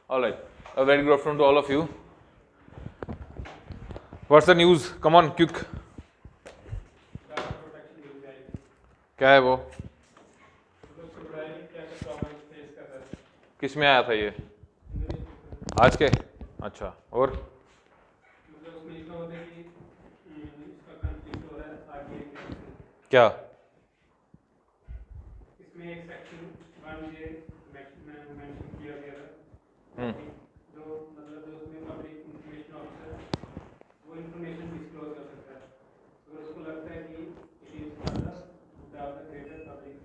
All right. A very good afternoon to all of you. What's the news? Come on, quick. क्या है वो? किस में आया था ये? आज के? अच्छा, और? क्या? इसमें एक सेक्शन 1J मेंशन किया गया था, जो मतलब जो उसमें पब्लिक इंफॉर्मेशन ऑफिसर वो इंफॉर्मेशन डिस्क्लोज कर सकता है अगर उसको लगता है कि it is for the greater public.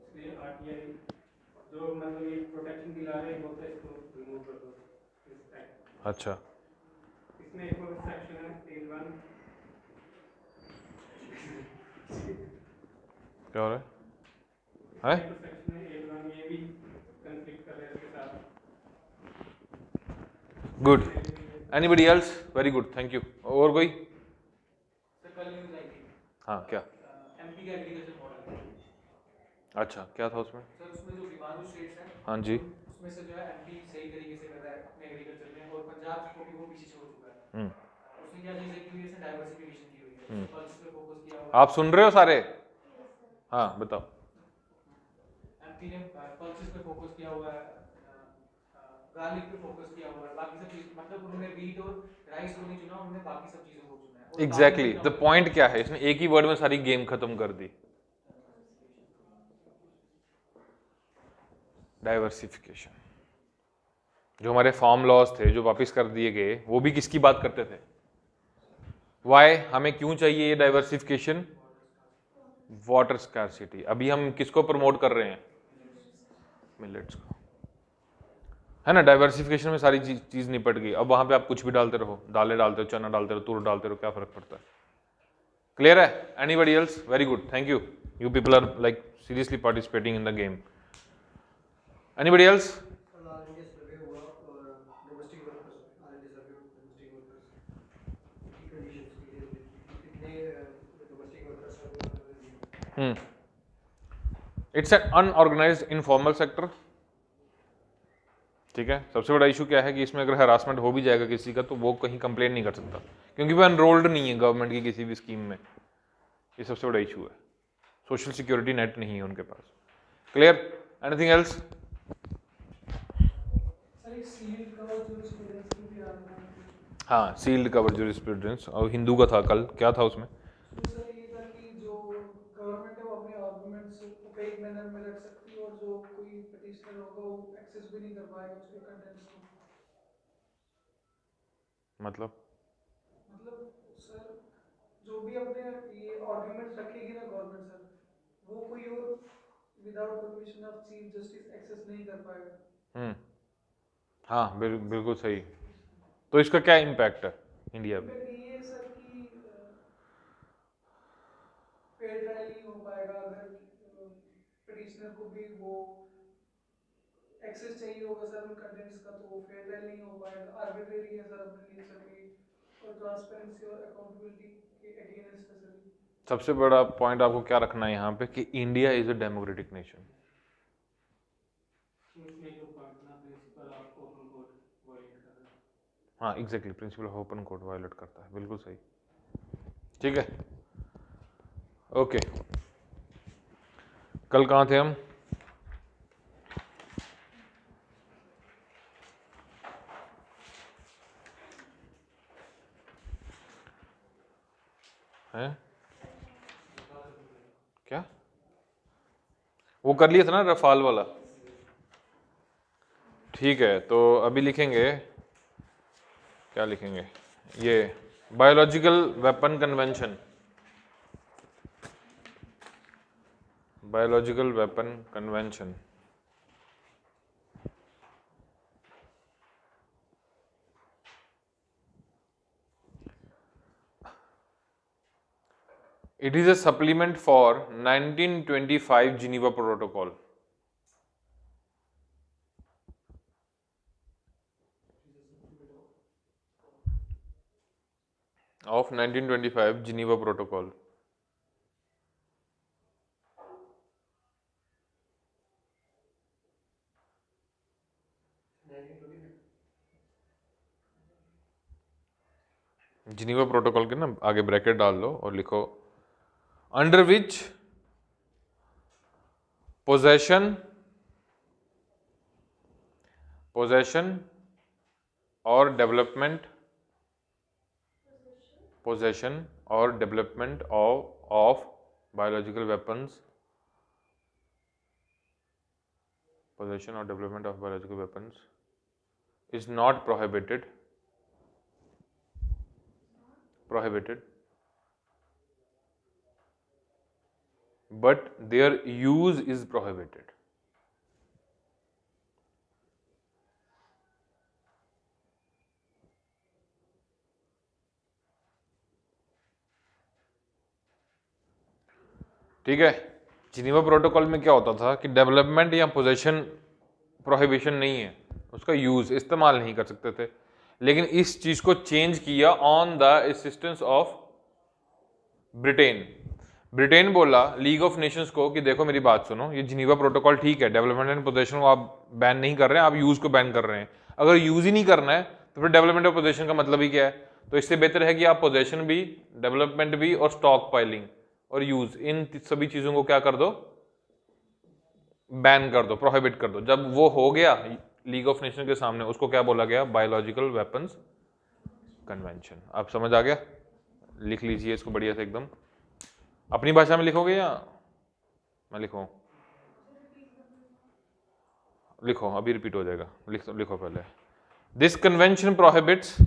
इसलिए आरटीआई जो मतलब ये प्रोटेक्शन दिला रहे हैं बोलते हैं इसको रिमूव कर दो इस एक्ट। अच्छा, इसमें एक और सेक्शन है टेल 1। क्या हो रहा है? सेक्शन है टेल 1, ये भी कंफ्लिक्ट कर रहे हैं इसके साथ। Good. Anybody else? Very good, thank you. और कोई? सर कल न्यूज़ आई थी। हाँ, क्या? एमपी का एग्रीकल्चर मॉडल। अच्छा, क्या था उसमें? सर उसमें जो बीमारू स्टेट्स हैं, हाँ जी, उसमें से जो है एमपी सही तरीके से कर रहा है अपने एग्रीकल्चर में, और पंजाब को भी वो पीछे छोड़ चुका है। उसने क्या चीज़ें की हुई है, इसने डाइवर्सिफिकेशन की हुई है, पल्सेस पे फोकस किया हुआ है। आप सुन रहे हो सारे? हाँ, बताओ। एमपी ने पल्सेस पे फोकस किया हुआ है, गार्लिक पे फोकस किया हुआ है, बाकी सब चीज मतलब उन्होंने वीट और राइस को नहीं चुना, उन्होंने बाकी सब चीजों को चुना है। एग्जैक्टली द पॉइंट क्या है, इसने एक ही वर्ड में सारी गेम खत्म कर दी, डाइवर्सिफिकेशन। जो हमारे फार्म लॉज थे जो वापस कर दिए गए, वो भी किसकी बात करते थे? वाई हमें क्यों चाहिए ये डाइवर्सिफिकेशन? Water scarcity. अभी हम किसको प्रमोट कर रहे हैं? मिलेट्स को, है ना। डाइवर्सिफिकेशन में सारी चीज निपट गई। अब वहां पे आप कुछ भी डालते रहो, दालें डालते हो, चना डालते रहो, तूर डालते रहो, क्या फर्क पड़ता है? क्लियर है? Anybody else? Very good, thank you. You people are like seriously participating in the game. Anybody else? It's an unorganised informal sector. ठीक है, सबसे बड़ा इशू क्या है कि इसमें अगर हरासमेंट हो भी जाएगा किसी का तो वो कहीं कंप्लेन नहीं कर सकता, क्योंकि वो एनरोल्ड नहीं है गवर्नमेंट की किसी भी स्कीम में। ये सबसे बड़ा इशू है। सोशल सिक्योरिटी नेट नहीं है उनके पास। क्लियर? Anything else? हाँ, सील्ड कवर जूरिस्प्रूडेंस, और हिंदू का था कल, क्या था उसमें? सर ये था कि जो गवर्नमेंट है वो अपने आर्गुमेंट्स ओपेक मैनर में रख सकती है, और जो कोई पिटिशनर होगा वो एक्सेस भी नहीं कर पाएगा उसके कंटेंट्स को। मतलब सर जो भी अपने ये आर्गुमेंट्स रखेगी ना गवर्नमेंट सर, वो कोई और without permission of chief justice access नहीं कर पाएगा। हाँ, बिल्कुल सही। तो इसका क्या इम्पैक्ट है इंडिया में? ये है सर कि फेयर ट्रायल नहीं हो पाएगा, अगर पिटिशनर को भी वो एक्सेस चाहिए होगा सर उन कंटेंट्स का, तो वो फेयर ट्रायल नहीं हो पाएगा, आर्बिट्रेरी है सर अपने लिए सर ये, और ट्रांसपेरेंसी और अकाउंटेबिलिटी के अगेंस्ट है सर। सबसे बड़ा पॉइंट आपको क्या रखना है यहाँ पे कि India is a democratic nation. हाँ, exactly, principle of open court violate करता है, बिल्कुल सही। ठीक है, ओके। कल कहाँ थे हम? हैं? क्या वो कर लिया था ना रफाल वाला? ठीक है, तो अभी लिखेंगे, क्या लिखेंगे? ये biological weapon convention, biological weapon convention. It is a supplement for 1925 Geneva Protocol. Of 1925 Geneva Protocol. Geneva protocol के ना आगे ब्रैकेट डाल लो और लिखो अंडर विच पोजेशन और development of biological weapons is not prohibited but their use is prohibited. ठीक है, Geneva protocol में क्या होता था कि डेवलपमेंट या पोजेशन प्रोहिबिशन नहीं है, उसका यूज इस्तेमाल नहीं कर सकते थे, लेकिन इस चीज को चेंज किया on the assistance of Britain बोला लीग ऑफ नेशंस को कि देखो मेरी बात सुनो, ये जिनीवा प्रोटोकॉल ठीक है, डेवलपमेंट एंड पोजेशन को आप बैन नहीं कर रहे हैं, आप यूज को बैन कर रहे हैं, अगर यूज ही नहीं करना है तो फिर डेवलपमेंट और पोजेशन का मतलब ही क्या है? तो इससे बेहतर है कि आप पोजेशन भी, डेवलपमेंट भी और स्टॉक पाइलिंग और यूज, इन सभी चीजों को क्या कर दो, बैन कर दो, प्रोहिबिट कर दो। जब वो हो गया लीग ऑफ नेशन के सामने, उसको क्या बोला गया? Biological weapons convention. आप समझ आ गया? लिख लीजिए इसको बढ़िया से एकदम। अपनी भाषा में लिखोगे या मैं लिखूं? लिखो, अभी रिपीट हो जाएगा, लिखो पहले। This convention prohibits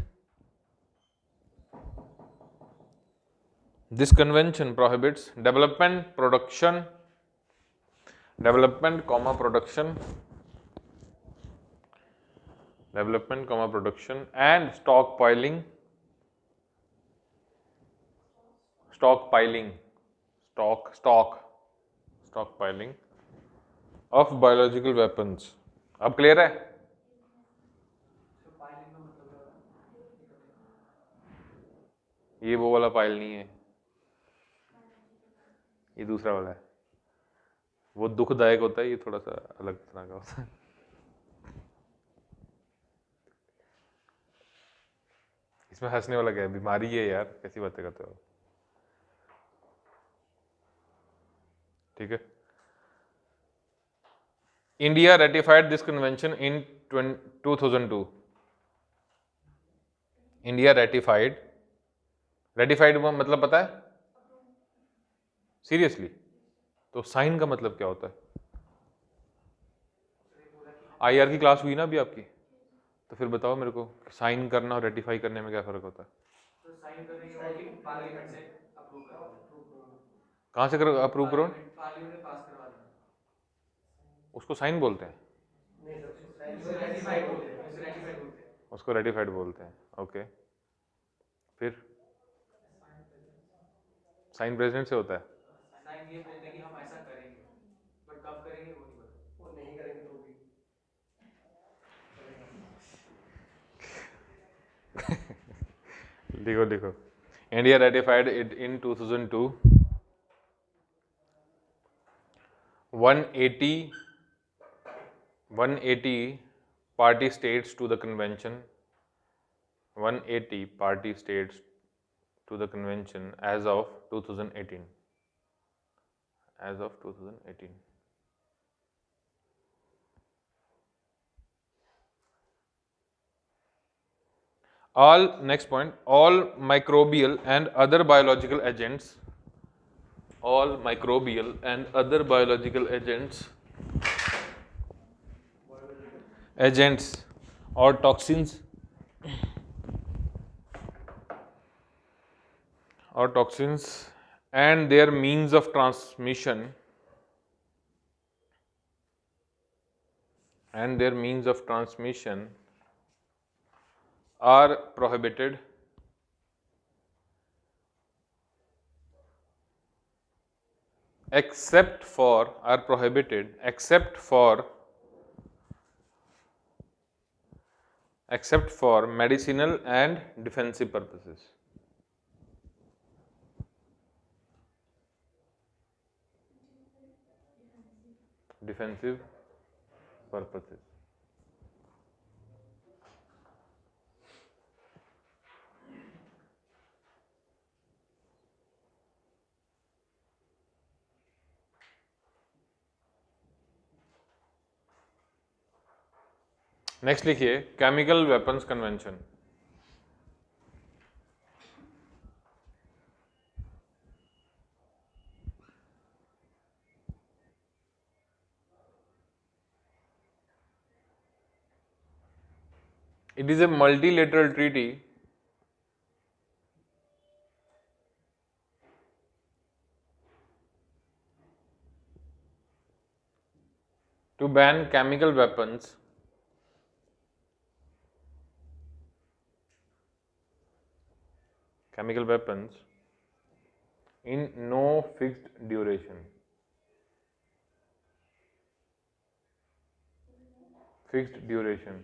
development, production and stockpiling of biological weapons। अब क्लियर है? ये वो वाला पाइल नहीं है, ये दूसरा वाला है, वो दुखदायक होता है, ये थोड़ा सा अलग तरह का होता है। इसमें हंसने वाला क्या है? बीमारी है यार, कैसी बातें करते हो? ठीक है। India ratified this convention in 2002। India ratified मतलब पता है? सीरियसली? तो साइन का मतलब क्या होता है? आईआर की क्लास हुई ना अभी आपकी, तो फिर बताओ मेरे को, साइन करना और रेटिफाई करने में क्या फर्क होता है? तो साइन करने के बाद पार्लियामेंट से अप्रूव करवाना। कहाँ से करो अप्रूव करो? पार्लियामेंट में पास करवा देना, उसको साइन बोलते हैं? नहीं सर, उसको रेटिफाइड बोलते हैं, उसे रेटिफाइड बोलते हैं। उसको रेटिफाइड बोलते हैं, ओके। फिर साइन प्रेसिडेंट से होता है? साइन ये बोलते हैं कि हम ऐसा करेंगे, बट कब करेंगे वो नहीं पता, वो नहीं करेंगे तो भी लिखो लिखो। India ratified it in 2002। 180 party states to the convention 180 party states to the convention as of 2018 all next point, all microbial and other biological agents or toxins and their means of transmission are prohibited except for medicinal and defensive purposes. Next लिखिए chemical weapons convention. It is a multilateral treaty to ban chemical weapons in no fixed duration. Fixed duration.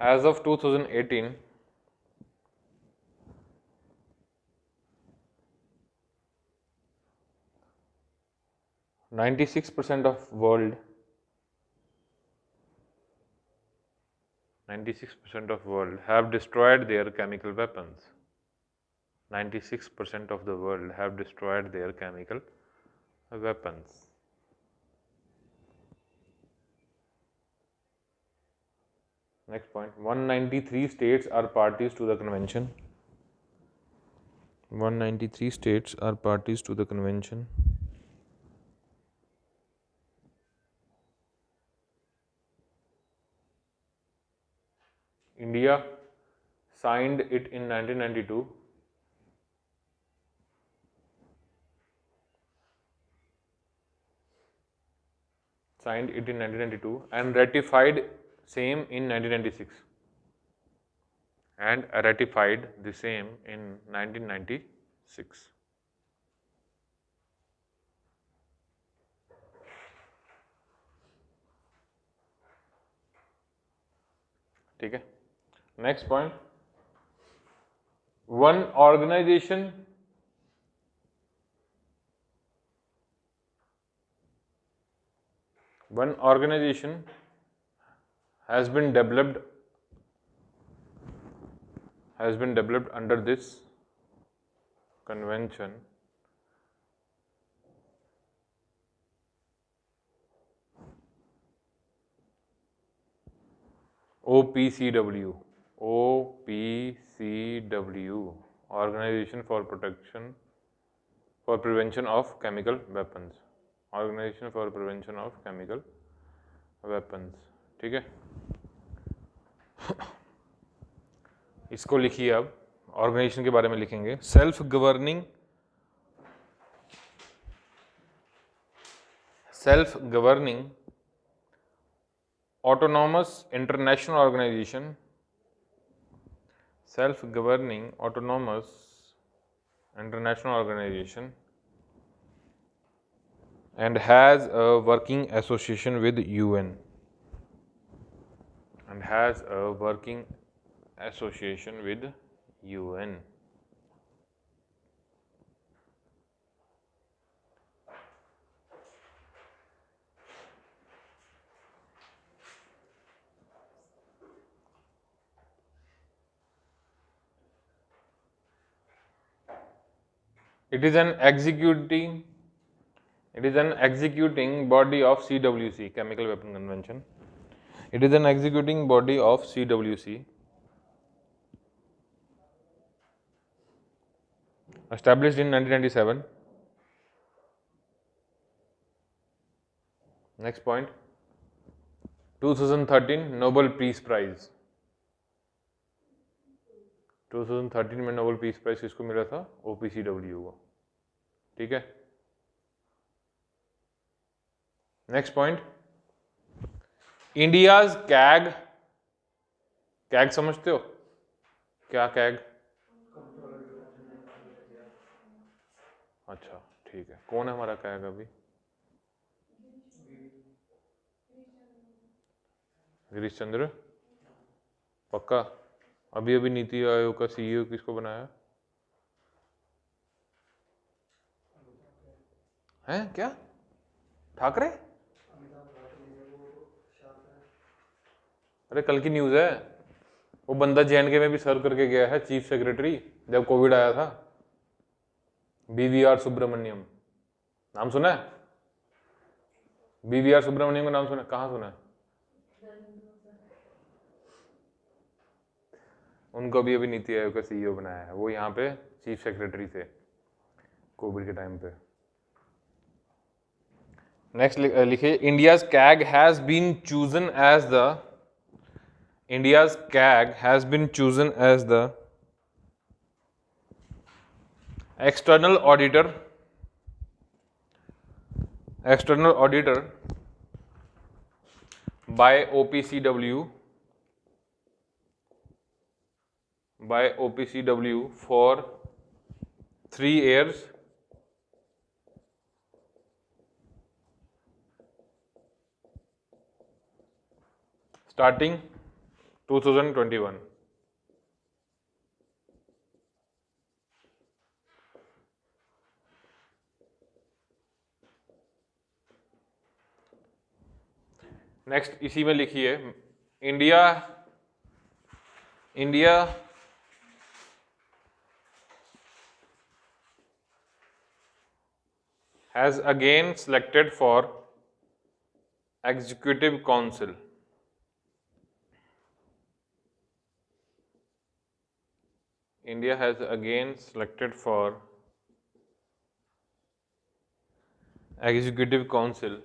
As of 2018, ninety-six percent of world have destroyed their chemical weapons. 96% of the world have destroyed their chemical weapons. Next point, 193 states are parties to the convention. 193 states are parties to the convention. India signed it in 1992. Signed it in 1992 and ratified same in 1996. And ratified the same in 1996. ठीक है, next point, one organization has been developed under this convention. OPCW, Organization for Prevention of Chemical Weapons. Organization for Prevention of Chemical Weapons. ठीक है, इसको लिखिए। अब organisation के बारे में लिखेंगे, self governing autonomous international organization, self-governing autonomous international organization, and has a working association with UN. It is an executing body of CWC, Chemical Weapon Convention. It is an executing body of CWC, established in 1997. Next point, 2013 Nobel Peace Prize. 2013 में Nobel peace prize किसको मिला था? OPCW को। ठीक है, next point, India's CAG समझते हो क्या? कैग, अच्छा ठीक है, कौन है हमारा कैग अभी? गिरीश चंद्र, पक्का? अभी नीति आयोग का CEO किसको बनाया है? क्या ठाकरे? अरे कल की न्यूज़ है, वो बंदा JNK में भी सर्व करके गया है, चीफ सेक्रेटरी, जब कोविड आया था, BVR सुब्रमण्यम। नाम सुना है? BVR सुब्रमण्यम का नाम सुना है? कहाँ सुना है? उनको भी अभी नीति आयोग का CEO बनाया है, वो यहाँ पे चीफ सेक्रेटरी थे कोविड के टाइम पे। नेक्स्ट लिखिए, India's CAG has been chosen as the India's CAG has been chosen as the external auditor by OPCW for 3 years starting 2021. Next इसी में लिखिए, India has again selected for Executive Council. India has again selected for Executive Council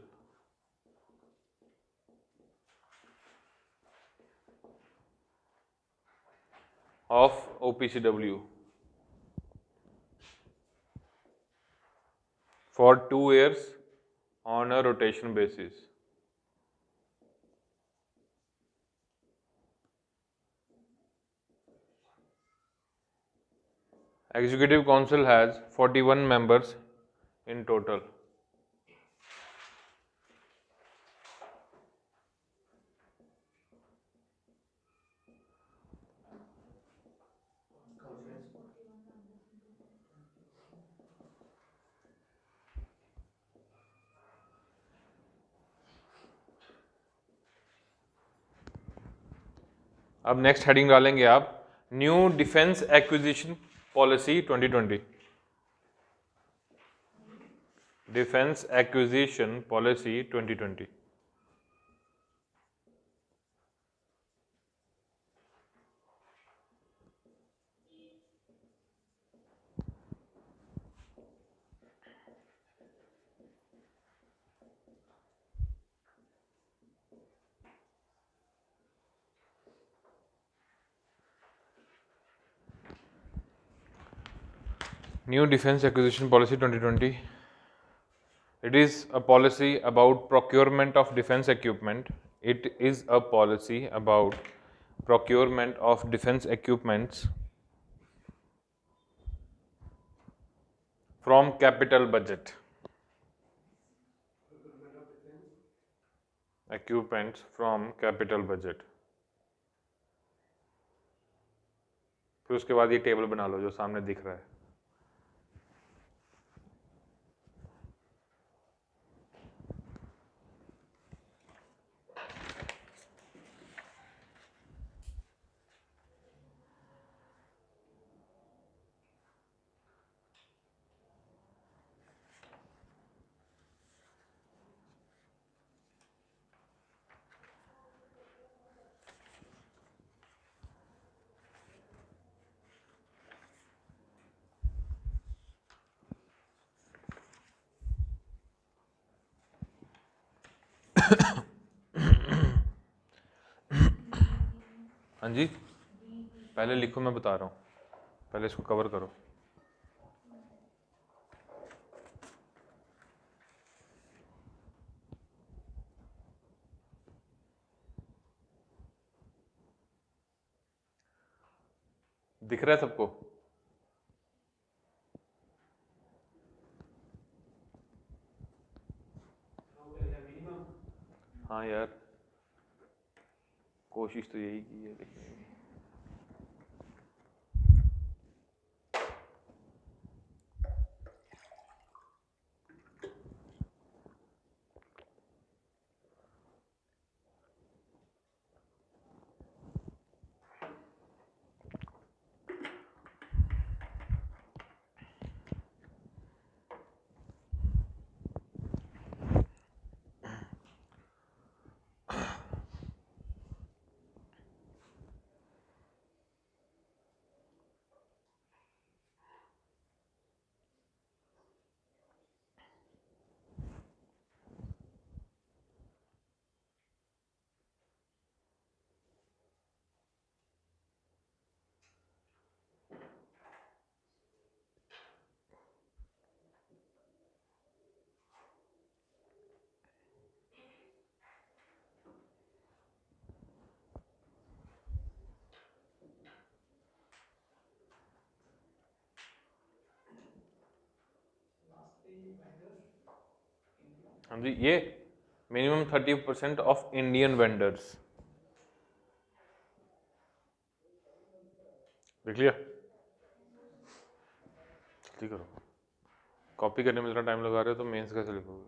of OPCW for 2 years on a rotation basis. Executive Council has 41 members in total. अब next heading डालेंगे आप, new defence acquisition policy 2020। Defence acquisition policy 2020। New Defense Acquisition Policy 2020. It is a policy about procurement of defense equipment. It is a policy about procurement of defense equipments from capital budget. Equipments from capital budget. फिर उसके बाद ये table बना लो जो सामने दिख रहा है। हाँ जी, पहले लिखो, मैं बता रहा हूँ, पहले इसको कवर करो। दिख रहा है सबको? हाँ यार, कोशिश तो यही की है लेकिन हाँ जी, ये मिनिमम 30% ऑफ इंडियन वेंडर्स, देख लिया? जल्दी करो, कॉपी करने में इतना टाइम लगा रहे हो तो मेंस कैसे लिखोगे?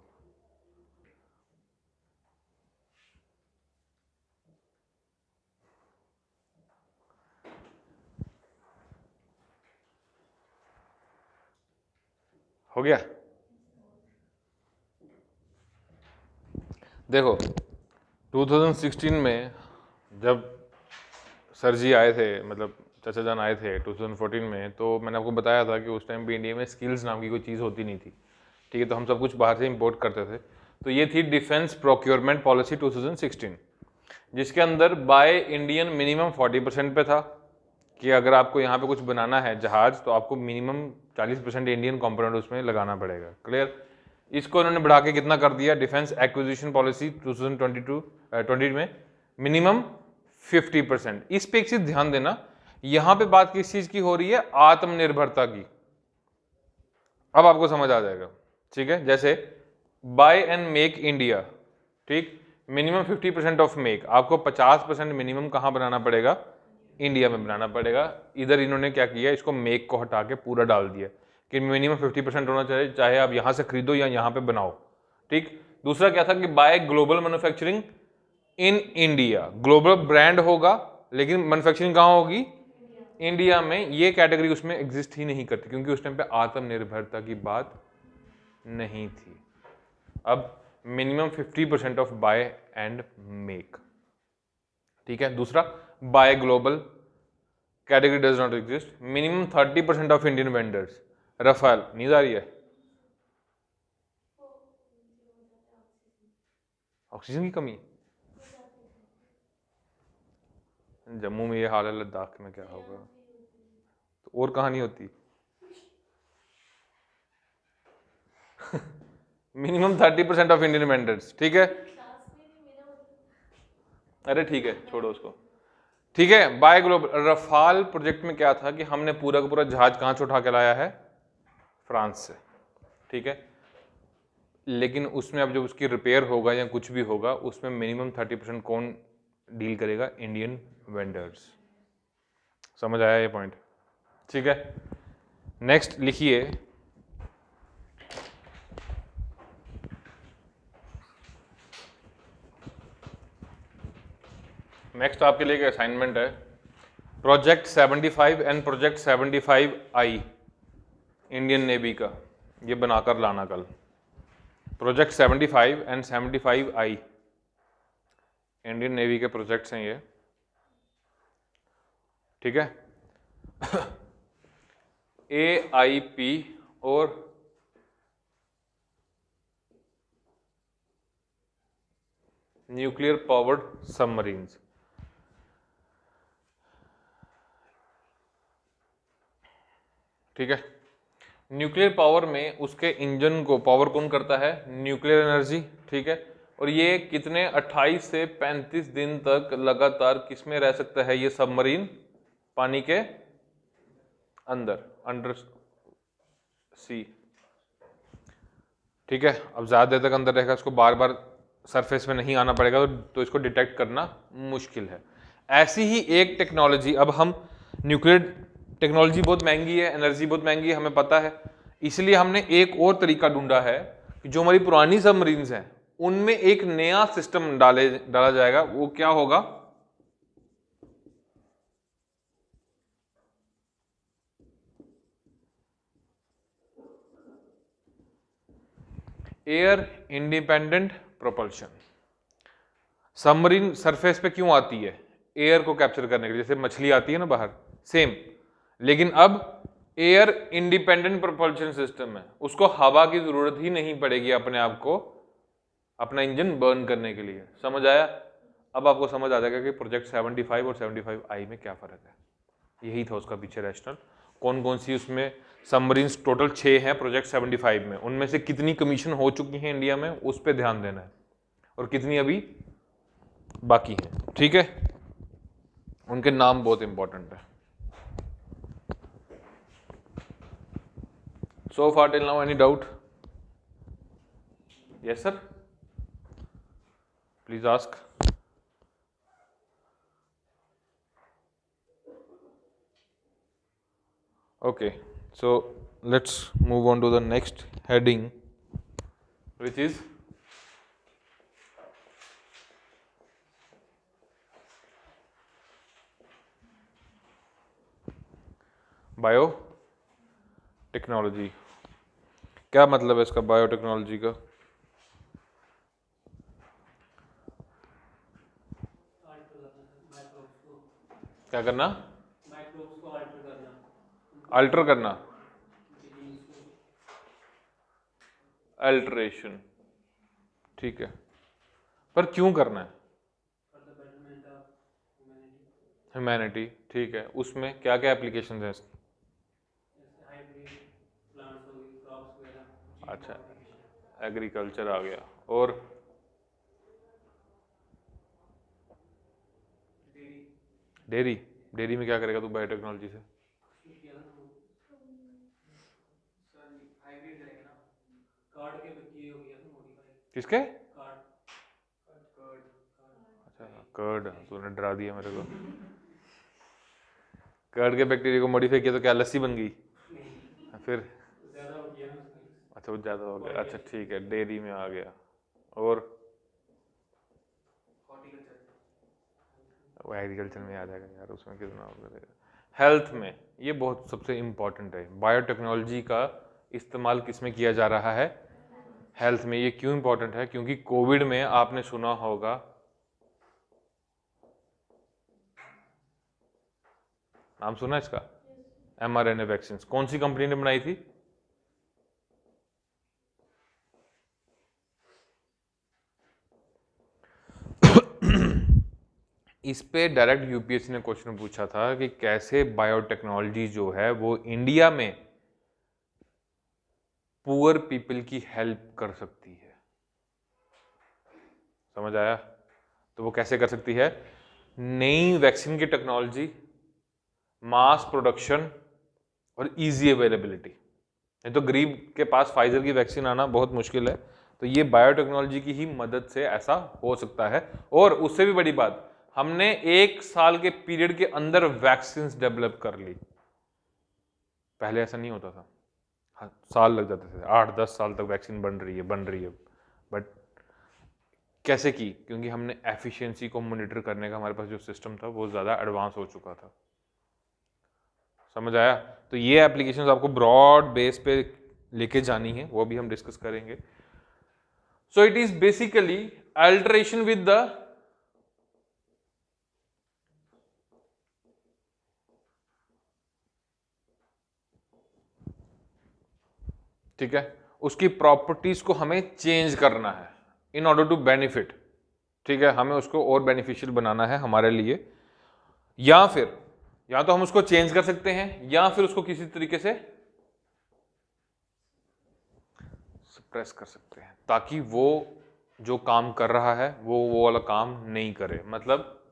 हो गया? देखो 2016 में जब सर जी आए थे, मतलब चाचा जान आए थे 2014 में, तो मैंने आपको बताया था कि उस टाइम पे इंडिया में स्किल्स नाम की कोई चीज़ होती नहीं थी, ठीक है? तो हम सब कुछ बाहर से इंपोर्ट करते थे। तो ये थी डिफेंस प्रोक्योरमेंट पॉलिसी 2016, जिसके अंदर बाय इंडियन मिनिमम 40% पे था कि अगर आपको यहाँ पे कुछ बनाना है जहाज, तो आपको मिनिमम 40% इंडियन कंपोनेंट उसमें लगाना पड़ेगा। क्लियर? इसको उन्होंने बढ़ा के कितना कर दिया, डिफेंस एक्विजिशन पॉलिसी 2020 में मिनिमम 50%। इस पे एक चीज ध्यान देना, यहां पे बात किस चीज की हो रही है, आत्मनिर्भरता की। अब आपको समझ आ जाएगा, ठीक है? जैसे बाय एंड मेक इंडिया, ठीक, मिनिमम 50% ऑफ मेक, आपको 50% मिनिमम कहां बनाना पड़ेगा, इंडिया में बनाना पड़ेगा। इधर इन्होंने क्या किया, इसको मेक को हटा के पूरा डाल दिया कि मिनिमम 50% होना चाहिए, चाहे आप यहां से खरीदो या यहां पे बनाओ, ठीक। दूसरा क्या था कि buy global manufacturing in India, global brand होगा लेकिन मैन्युफैक्चरिंग कहां होगी, इंडिया में। ये कैटेगरी उसमें एग्जिस्ट ही नहीं करती क्योंकि उस टाइम पे आत्मनिर्भरता की बात नहीं थी। अब minimum 50% of buy and make, ठीक है। दूसरा buy global category does not exist, minimum 30% of Indian vendors. रफाल नींद आ रही है, ऑक्सीजन की कमी, जम्मू में ये हाल है, लद्दाख में क्या होगा, तो और कहाँ नहीं होती। मिनिमम 30% ऑफ इंडियन वेंडर्स, ठीक है। अरे ठीक है, छोड़ो उसको, ठीक है। बाय ग्लोबल, रफाल प्रोजेक्ट में क्या था कि हमने पूरा का पूरा जहाज कहाँ से उठा के लाया है, फ्रांस से, ठीक है। लेकिन उसमें अब जब उसकी रिपेयर होगा या कुछ भी होगा, उसमें मिनिमम 30% कौन डील करेगा, इंडियन वेंडर्स। समझ आया ये पॉइंट, ठीक है। नेक्स्ट लिखिए, नेक्स्ट आपके लिए एक असाइनमेंट है, project 75 and project 75I Indian navy का, ये बनाकर लाना कल। Project 75 and 75I Indian navy के प्रोजेक्ट्स हैं ये, ठीक है। AIP और न्यूक्लियर पावर्ड सबमरीन्स, ठीक है। न्यूक्लियर पावर में उसके इंजन को पावर कौन करता है, न्यूक्लियर एनर्जी, ठीक है। और ये कितने 28 से 35 दिन तक लगातार किसमें रह सकता है ये सबमरीन, पानी के अंदर, अंडर सी, ठीक है। अब ज्यादा देर तक अंदर रहेगा, इसको बार बार सरफेस में नहीं आना पड़ेगा, तो इसको डिटेक्ट करना मुश्किल है। ऐसी ही एक टेक्नोलॉजी, अब हम न्यूक्लियर टेक्नोलॉजी बहुत महंगी है, एनर्जी बहुत महंगी है, हमें पता है, इसलिए हमने एक और तरीका ढूंढा है कि जो हमारी पुरानी सबमरीन्स हैं उनमें एक नया सिस्टम डाला जाएगा। वो क्या होगा, air independent propulsion. Submarine surface पे क्यों आती है, एयर को कैप्चर करने के लिए, जैसे मछली आती है ना बाहर, सेम। लेकिन अब एयर इंडिपेंडेंट प्रोपल्शन सिस्टम है, उसको हवा की जरूरत ही नहीं पड़ेगी अपने आप को अपना इंजन बर्न करने के लिए। समझ आया? अब आपको समझ आ जाएगा कि प्रोजेक्ट 75 और 75I में क्या फर्क है। यही था उसका पीछे रैशनल। कौन कौन सी उसमें सबमरीन्स, टोटल 6 हैं प्रोजेक्ट 75 में, उनमें से कितनी कमीशन हो चुकी हैं इंडिया में, उस पर ध्यान देना है, और कितनी अभी बाकी हैं, ठीक है। उनके नाम बहुत इंपॉर्टेंट है। So far till now, any doubt? Yes, sir. Please ask. Okay, so let's move on to the next heading, which is biotechnology. क्या मतलब है इसका, बायोटेक्नोलॉजी का? क्या करना? माइक्रोब्स को अल्टर करना, अल्टर करना, जीन्स को। अल्टरेशन, ठीक है, पर क्यों करना है? For the betterment of humanity. Humanity, ठीक है, उसमें क्या क्या एप्लीकेशन हैं इसकी? जैसे हाइब्रिड प्लांट्स हो गई, क्रॉप्स वगैरह, जीन अच्छा, मॉडिफिकेशन। एग्रीकल्चर आ गया। और डेयरी। डेयरी, डेयरी में क्या करेगा तू बायोटेक्नोलॉजी से? उसमें किया था ना वो, सर हाइब्रिड करेंगे ना, कार्ड के किए हो गया था मॉडिफाई। किसके? कार्ड, कर्ड, अच्छा, कर्ड, तूने डरा दिया मेरे को। कर्ड के बैक्टीरिया को मॉडिफाई किया तो क्या लस्सी बन गई? फिर ज्यादा हो गया ना उसकी। अच्छा, वो ज़्यादा हो गया। अच्छा ठीक है, डेयरी में आ गया। और हॉर्टिकल्चर, वो एग्रीकल्चर में आ जाएगा यार, उसमें कितना हो करेगा। हेल्थ में ये बहुत सबसे इम्पॉर्टेंट है, बायोटेक्नोलॉजी का इस्तेमाल किस में किया जा रहा है? हेल्थ में। ये क्यों इम्पोर्टेंट है? क्योंकि कोविड में आपने सुना होगा, नाम सुना इसका? mRNA वैक्सीन कौन सी कंपनी ने बनाई थी? इस पे डायरेक्ट यूपीएससी ने क्वेश्चन पूछा था कि कैसे बायोटेक्नोलॉजी जो है वो इंडिया में पुअर पीपल की हेल्प कर सकती है। समझ आया? तो वो कैसे कर सकती है? नई वैक्सीन की टेक्नोलॉजी, मास प्रोडक्शन और इजी अवेलेबिलिटी। नहीं तो गरीब के पास फाइजर की वैक्सीन आना बहुत मुश्किल है, तो ये बायोटेक्नोलॉजी की ही मदद से ऐसा हो सकता है। और उससे भी बड़ी बात, हमने 1 साल के पीरियड के अंदर वैक्सीन डेवलप कर ली। पहले ऐसा नहीं होता था, हाँ, साल लग जाते थे, 8-10 साल तक वैक्सीन बन रही है। बट कैसे की? क्योंकि हमने एफिशिएंसी को मॉनिटर करने का हमारे पास जो सिस्टम था वो ज़्यादा एडवांस हो चुका था। समझ आया? तो ये एप्लीकेशंस आपको ब्रॉड बेस पे लेके जानी है, वो भी हम डिस्कस करेंगे। So it is basically alteration with the ठीक है, उसकी प्रॉपर्टीज को हमें चेंज करना है इन ऑर्डर टू बेनिफिट। ठीक है, हमें उसको और बेनिफिशियल बनाना है हमारे लिए, या फिर या तो हम उसको चेंज कर सकते हैं या फिर उसको किसी तरीके से सप्रेस कर सकते हैं ताकि वो जो काम कर रहा है वो वाला काम नहीं करे। मतलब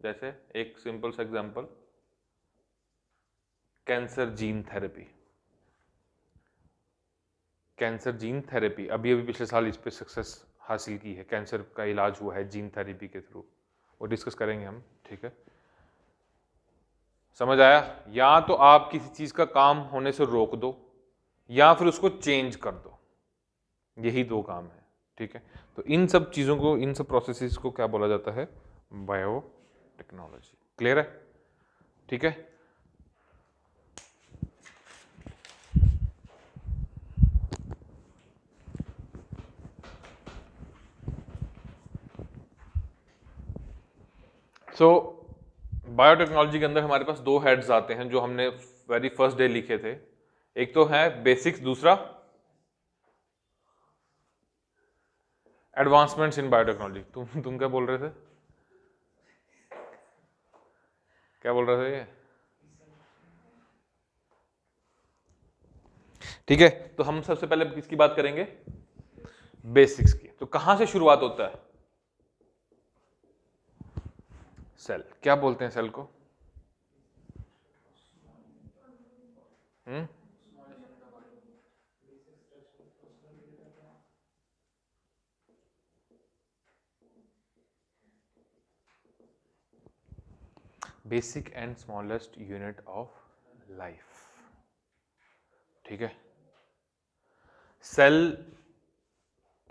जैसे एक सिंपल सा example, cancer gene therapy. Cancer gene therapy अभी अभी पिछले साल इस पे सक्सेस हासिल की है, कैंसर का इलाज हुआ है जीन थेरेपी के थ्रू, वो डिस्कस करेंगे हम। ठीक है, समझ आया? या तो आप किसी चीज का काम होने से रोक दो या फिर उसको चेंज कर दो, यही दो काम है। ठीक है, तो इन सब चीजों को, इन सब प्रोसेसेस को क्या बोला जाता है? बायोटेक्नोलॉजी। क्लियर है? ठीक है, सो बायोटेक्नोलॉजी के अंदर हमारे पास 2 हेड्स आते हैं जो हमने वेरी फर्स्ट डे लिखे थे। एक तो है बेसिक्स, दूसरा एडवांसमेंट्स इन बायोटेक्नोलॉजी। तुम क्या बोल रहे थे? क्या बोल रहे थे ये? ठीक है, तो हम सबसे पहले किसकी बात करेंगे? बेसिक्स की। तो कहां से शुरुआत होता है? सेल। क्या बोलते हैं सेल को? Basic and smallest unit of life. ठीक है, सेल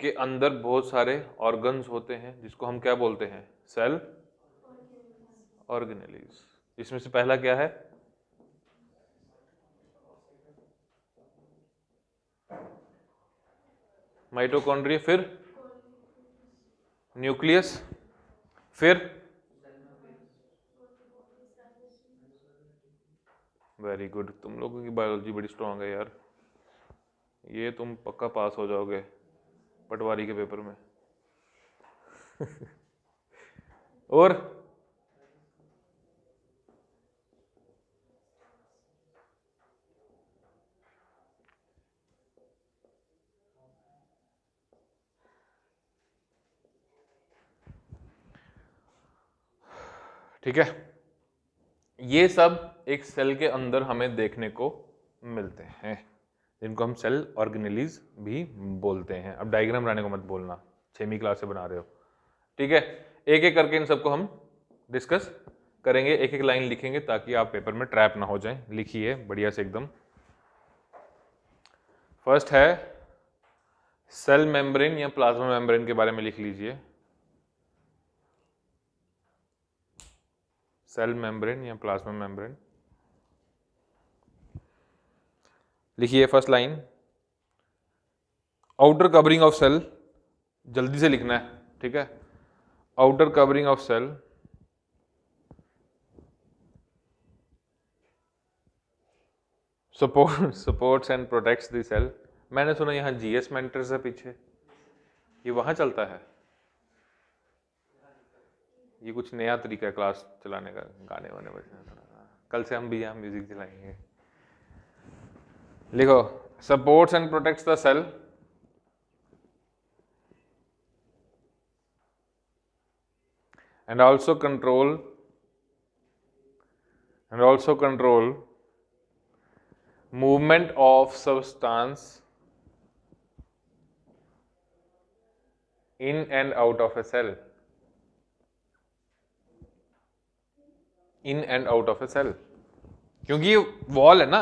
के अंदर बहुत सारे ऑर्गन्स होते हैं जिसको हम क्या बोलते हैं, सेल ऑर्गेनेलीज। इसमें से पहला क्या है, माइटोकॉन्ड्रिया, फिर न्यूक्लियस, फिर वेरी गुड, तुम लोगों की बायोलॉजी बड़ी स्ट्रांग है यार, ये तुम पक्का पास हो जाओगे पटवारी के पेपर में। और ठीक है, ये सब एक सेल के अंदर हमें देखने को मिलते हैं, जिनको हम सेल ऑर्गेनेलीज भी बोलते हैं। अब डायग्राम बनाने को मत बोलना, 6वीं क्लास से बना रहे हो। ठीक है, एक एक करके इन सबको हम डिस्कस करेंगे, एक एक लाइन लिखेंगे ताकि आप पेपर में ट्रैप ना हो जाएं। लिखिए बढ़िया से एकदम। फर्स्ट है सेल मेम्ब्रेन या प्लाज्मा मेम्ब्रेन के बारे में लिख लीजिए। सेल मेम्ब्रेन या प्लाज्मा मेम्ब्रेन लिखिए। First line, outer covering of cell, जल्दी से लिखना है, ठीक है। Outer covering of cell supports and protects the cell. मैंने सुना यहाँ जीएस मेंटर्स है पीछे, ये वहां चलता है? ये कुछ नया तरीका है क्लास चलाने का, गाने वाने बजने का। कल से हम भी यहाँ म्यूजिक चलाएंगे। लिखो, supports and protects the cell and also control movement of substance in and out of a cell, in and out of a cell, क्योंकि ये वॉल है ना,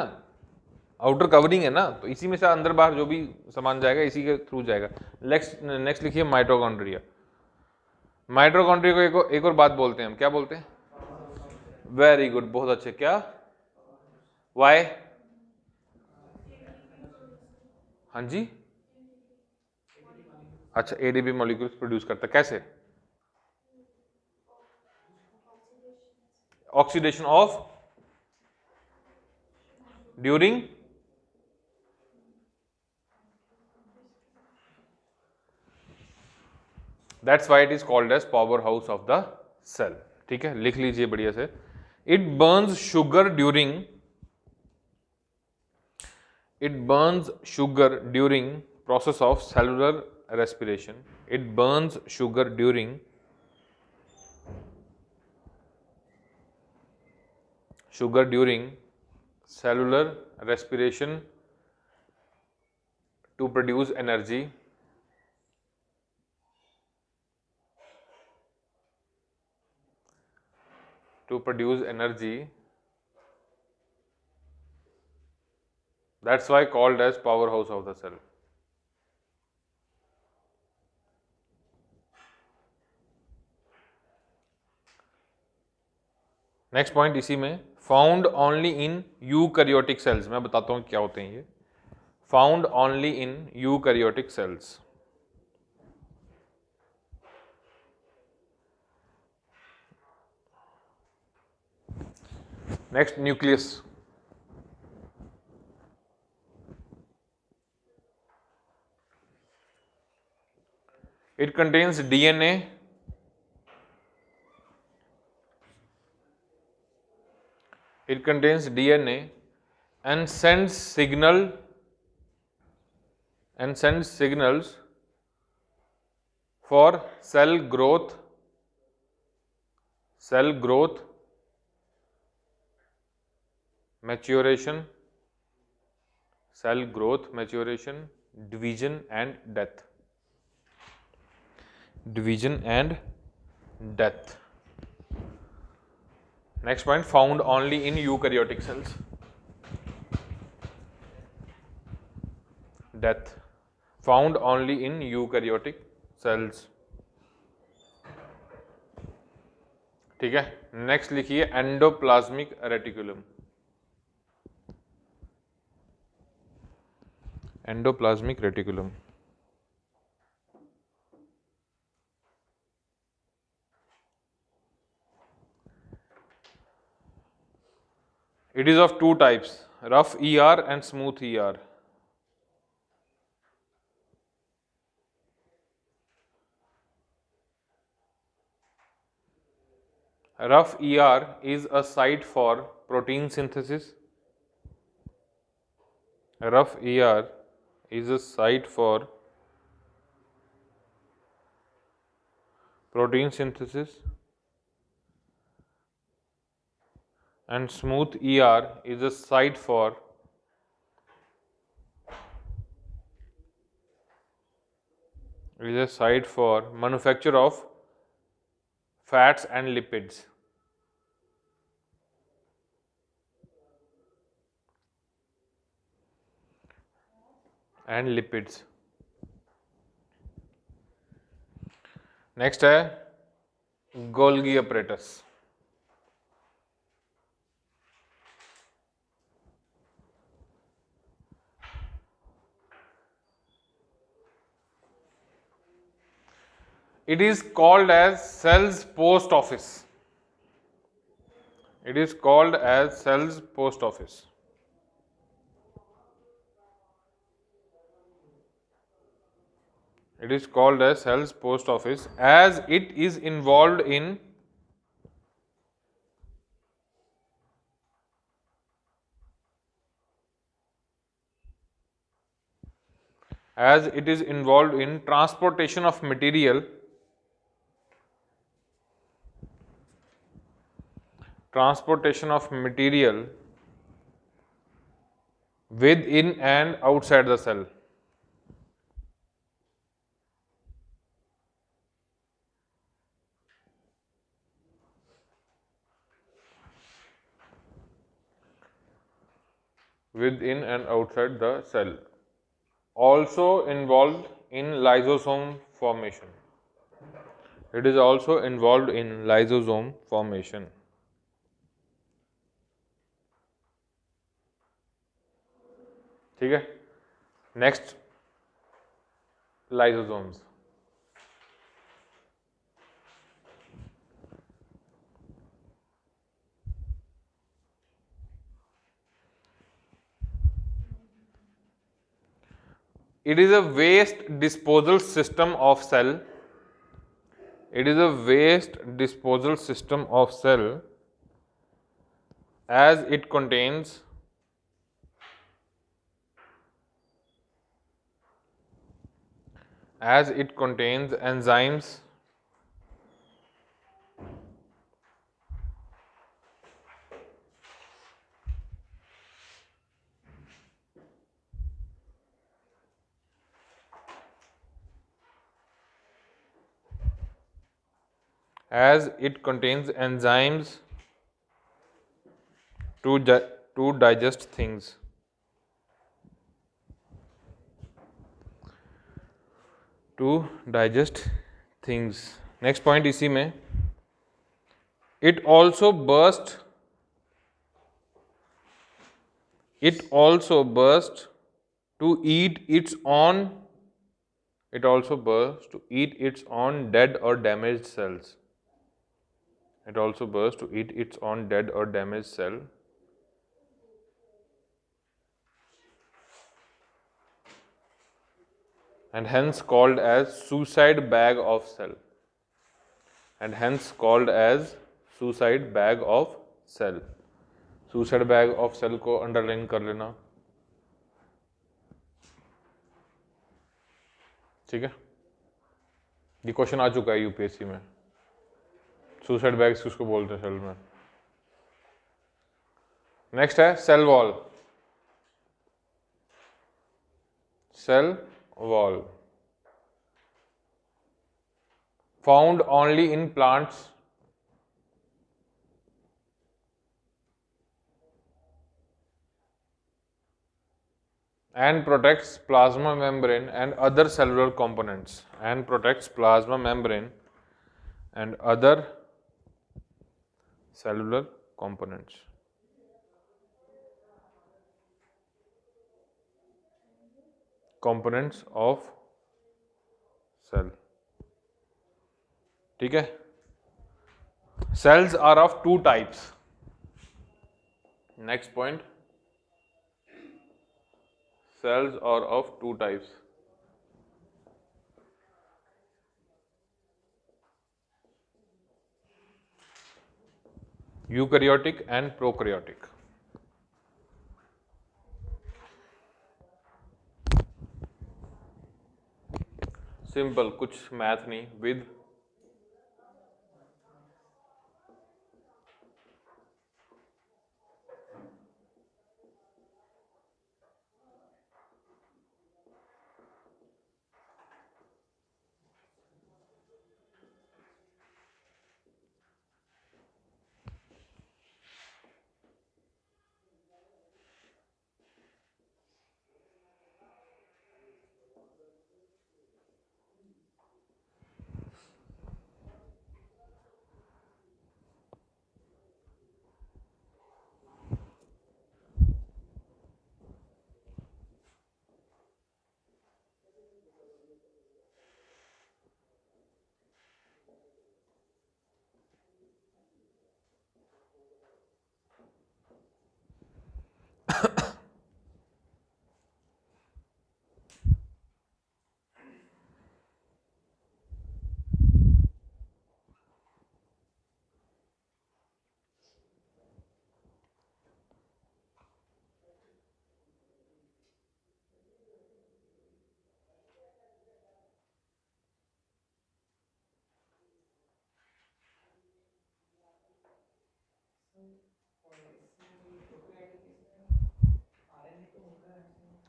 आउटर कवरिंग है ना, तो इसी में से अंदर बाहर जो भी सामान जाएगा इसी के थ्रू जाएगा। नेक्स्ट लिखिए माइटोकॉन्ड्रिया। माइटोकॉन्ड्रिया को एक और बात बोलते हैं हम, क्या बोलते हैं? वेरी गुड, बहुत अच्छे। क्या? वाई? हाँ जी, अच्छा, एडीपी मॉलिक्यूल्स प्रोड्यूस करता है, कैसे? Oxidation of during that's why it is called as power house of the cell. ठीक है, लिख लीजिए बढ़िया से। It burns sugar during process of cellular respiration. It burns sugar during cellular respiration to produce energy. That's why called as powerhouse of the cell. Next point इसी में, found only in eukaryotic cells. मैं बताता हूं क्या होते हैं ये। Found only in eukaryotic cells. Next, nucleus. It contains DNA, and sends signals for cell growth, maturation, division and death. Next point, found only in eukaryotic cells. Death, found only in eukaryotic cells. ठीक है, next लिखिए endoplasmic reticulum. Endoplasmic reticulum. It is of two types, rough ER and smooth ER. Rough ER is a site for protein synthesis. Rough ER is a site for protein synthesis, and smooth ER is a site for manufacture of fats and lipids. Next है Golgi apparatus. It is called as cell's post office. It is called as cell's post office. It is called as cell's post office as it is involved in transportation of material within and outside the cell. Within and outside the cell. Also involved in lysosome formation. It is also involved in lysosome formation. ठीक है, next lysosomes. It is a waste disposal system of cell. It is a waste disposal system of cell as it contains enzymes to digest things. Next point इसी में, it also burst to eat its own dead or damaged cells. It also bursts to eat its own dead or damaged cell. And hence called as suicide bag of cell. Suicide bag of cell को underline कर लेना. ठीक है, ये question आ चुका है UPSC में. Suicide bags किसको बोलते हैं सेल में. नेक्स्ट है cell wall. Found only in plants. and protects plasma membrane and other cellular components, and protects plasma membrane and other cellular components. Components of cell. ठीक है. Cells are of two types. Next point. Cells are of two types. Eukaryotic and prokaryotic. Simple, कुछ math नहीं. With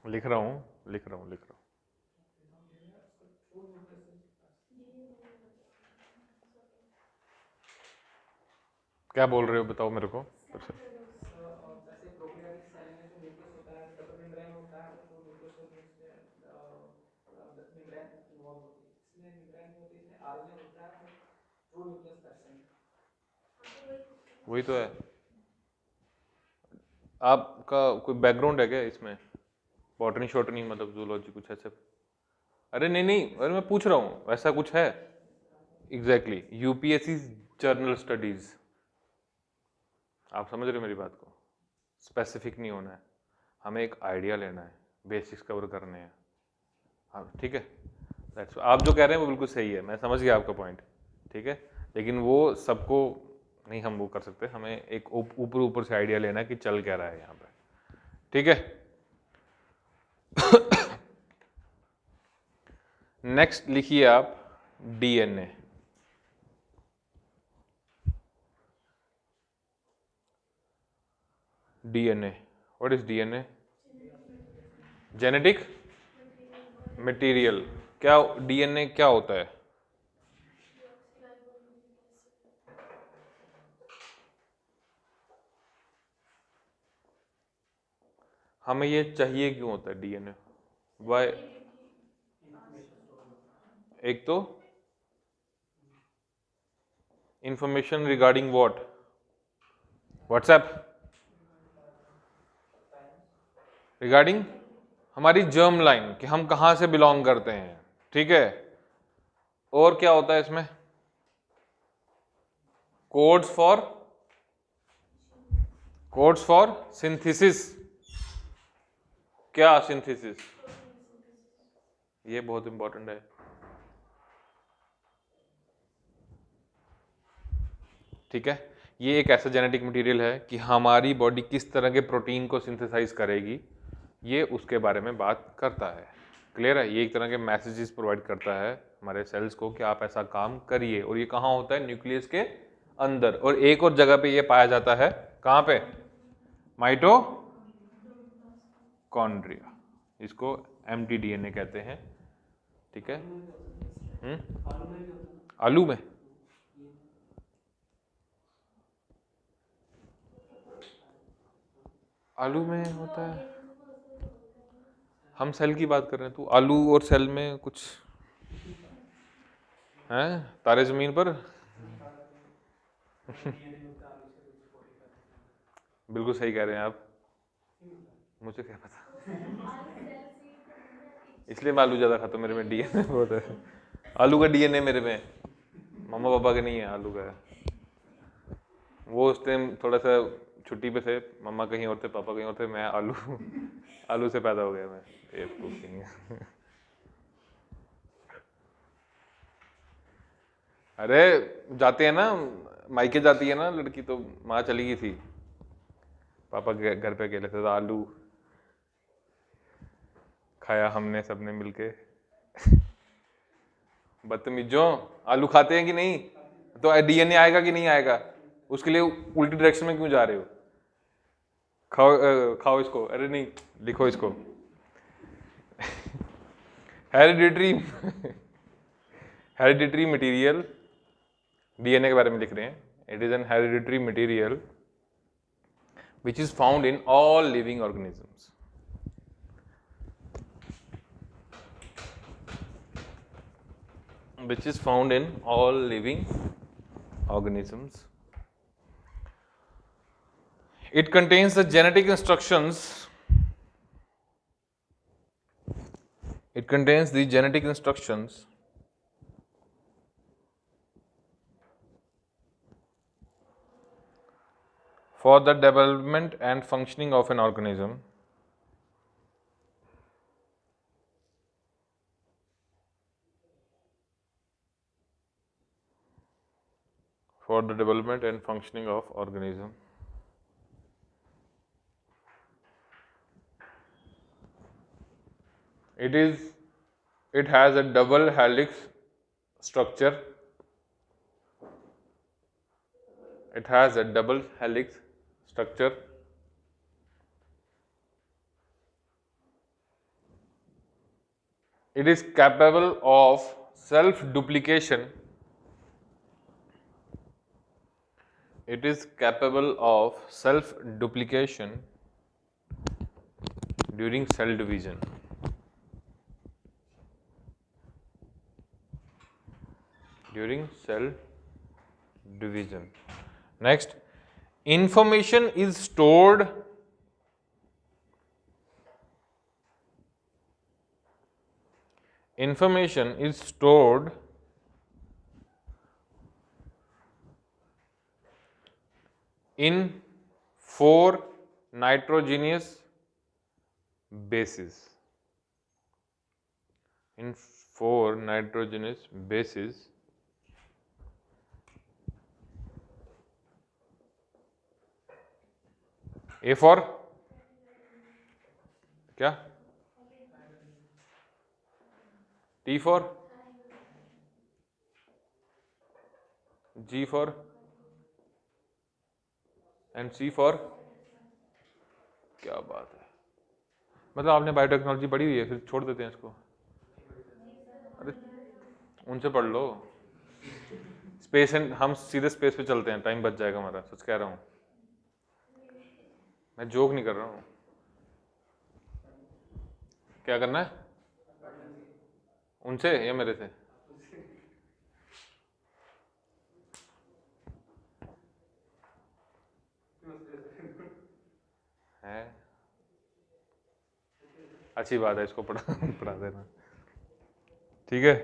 लिख रहा हूँ. क्या बोल रहे हो बताओ मेरे को. जैसे प्रोकैरियोटिक सेल में जो न्यूक्लियस होता है डबल मेम्ब्रेन होता है, और जो न्यूक्लियस होती है उसमें मेम्ब्रेन इन्वॉल्व होती है. इसमें मेम्ब्रेन नहीं होती, इसमें आरएनए होता है और ट्रू न्यूक्लियस प्रेजेंट. वही तो है. आपका कोई बैकग्राउंड है क्या इसमें? बॉटनी शॉटनी मतलब जूलॉजी कुछ ऐसे? अरे नहीं, अरे मैं पूछ रहा हूँ वैसा कुछ है. एग्जैक्टली. UPSC journal studies. आप समझ रहे हो मेरी बात को? स्पेसिफिक नहीं होना है, हमें एक आइडिया लेना है, बेसिक्स कवर करने हैं. हाँ ठीक है. दैट्स आप जो कह रहे हैं वो बिल्कुल सही है, मैं समझ गया आपका पॉइंट. ठीक है, लेकिन वो सबको नहीं हम वो कर सकते. हमें एक ऊपर से आइडिया लेना है कि चल क्या रहा है यहाँ पे. ठीक है. नेक्स्ट लिखिए आप DNA. DNA, what is DNA? Genetic material. क्या डीएनए क्या होता है? हमें ये चाहिए क्यों होता है डीएनए? वाई? एक तो information regarding what? WhatsApp. Regarding हमारी जर्म लाइन, कि हम कहां से बिलोंग करते हैं. ठीक है. और क्या होता है इसमें? Codes for synthesis. क्या सिंथेसिस? ये बहुत इंपॉर्टेंट है. ठीक है. ये एक ऐसा जेनेटिक मटेरियल है कि हमारी बॉडी किस तरह के प्रोटीन को सिंथेसाइज करेगी, ये उसके बारे में बात करता है. क्लियर है? ये एक तरह के मैसेजेस प्रोवाइड करता है हमारे सेल्स को कि आप ऐसा काम करिए. और ये कहाँ होता है? न्यूक्लियस के अंदर. और एक और जगह पे ये पाया जाता है. कहाँ पे? माइटोकॉन्ड्रिया. इसको mtDNA कहते हैं. ठीक है. आलू में? आलू में होता है. हम सेल की बात कर रहे हैं, तू आलू और सेल में कुछ हैं तारे जमीन पर। बिल्कुल सही कह रहे हैं आप, मुझे क्या पता, इसलिए मैं आलू ज़्यादा खाता हूँ, मेरे में डीएनए बहुत है, आलू का डीएनए मेरे में, मम्मा पापा के नहीं है, आलू का है। वो उस टाइम थोड़ा सा छुट्टी पे थे, मम्मा कहीं और थे पापा कहीं और थे, मैं आलू आलू से पैदा हो गया मैं, अरे जाते हैं ना, मायके जाती है ना लड़की, तो माँ चली गई थी, पापा घर पे अकेले थे, तो आलू खाया हमने सबने मिलके। बदतमीजों, आलू खाते हैं कि नहीं? तो डीएनए आएगा कि नहीं आएगा? उसके लिए उल्टी डायरेक्शन में क्यों जा रहे हो? खाओ खाओ इसको, अरे नहीं लिखो इसको। हेरिडिटरी हेरिडिटरी मटेरियल, डीएनए के बारे में लिख रहे हैं। It is an hereditary material which is found in all living organisms. Which is found in all living organisms. It contains the genetic instructions. It contains the genetic instructions for the development and functioning of an organism. For the development and functioning of organism. It has a double helix structure. It has a double helix structure. It is capable of self-duplication. It is capable of self-duplication during cell division. During cell division. Next, information is stored in 4 nitrogenous bases. In 4 nitrogenous bases. A for क्या? T for? G for? And C for? क्या बात है, मतलब आपने biotechnology पढ़ी हुई है, फिर छोड़ देते हैं इसको। अरे उनसे पढ़ लो। स्पेस एंड, हम सीधे स्पेस पे चलते हैं, टाइम बच जाएगा हमारा, सच कह रहा हूँ, मैं जोक नहीं कर रहा हूँ। क्या करना है उनसे या मेरे से? है अच्छी बात है, इसको पढ़ा देना, ठीक है।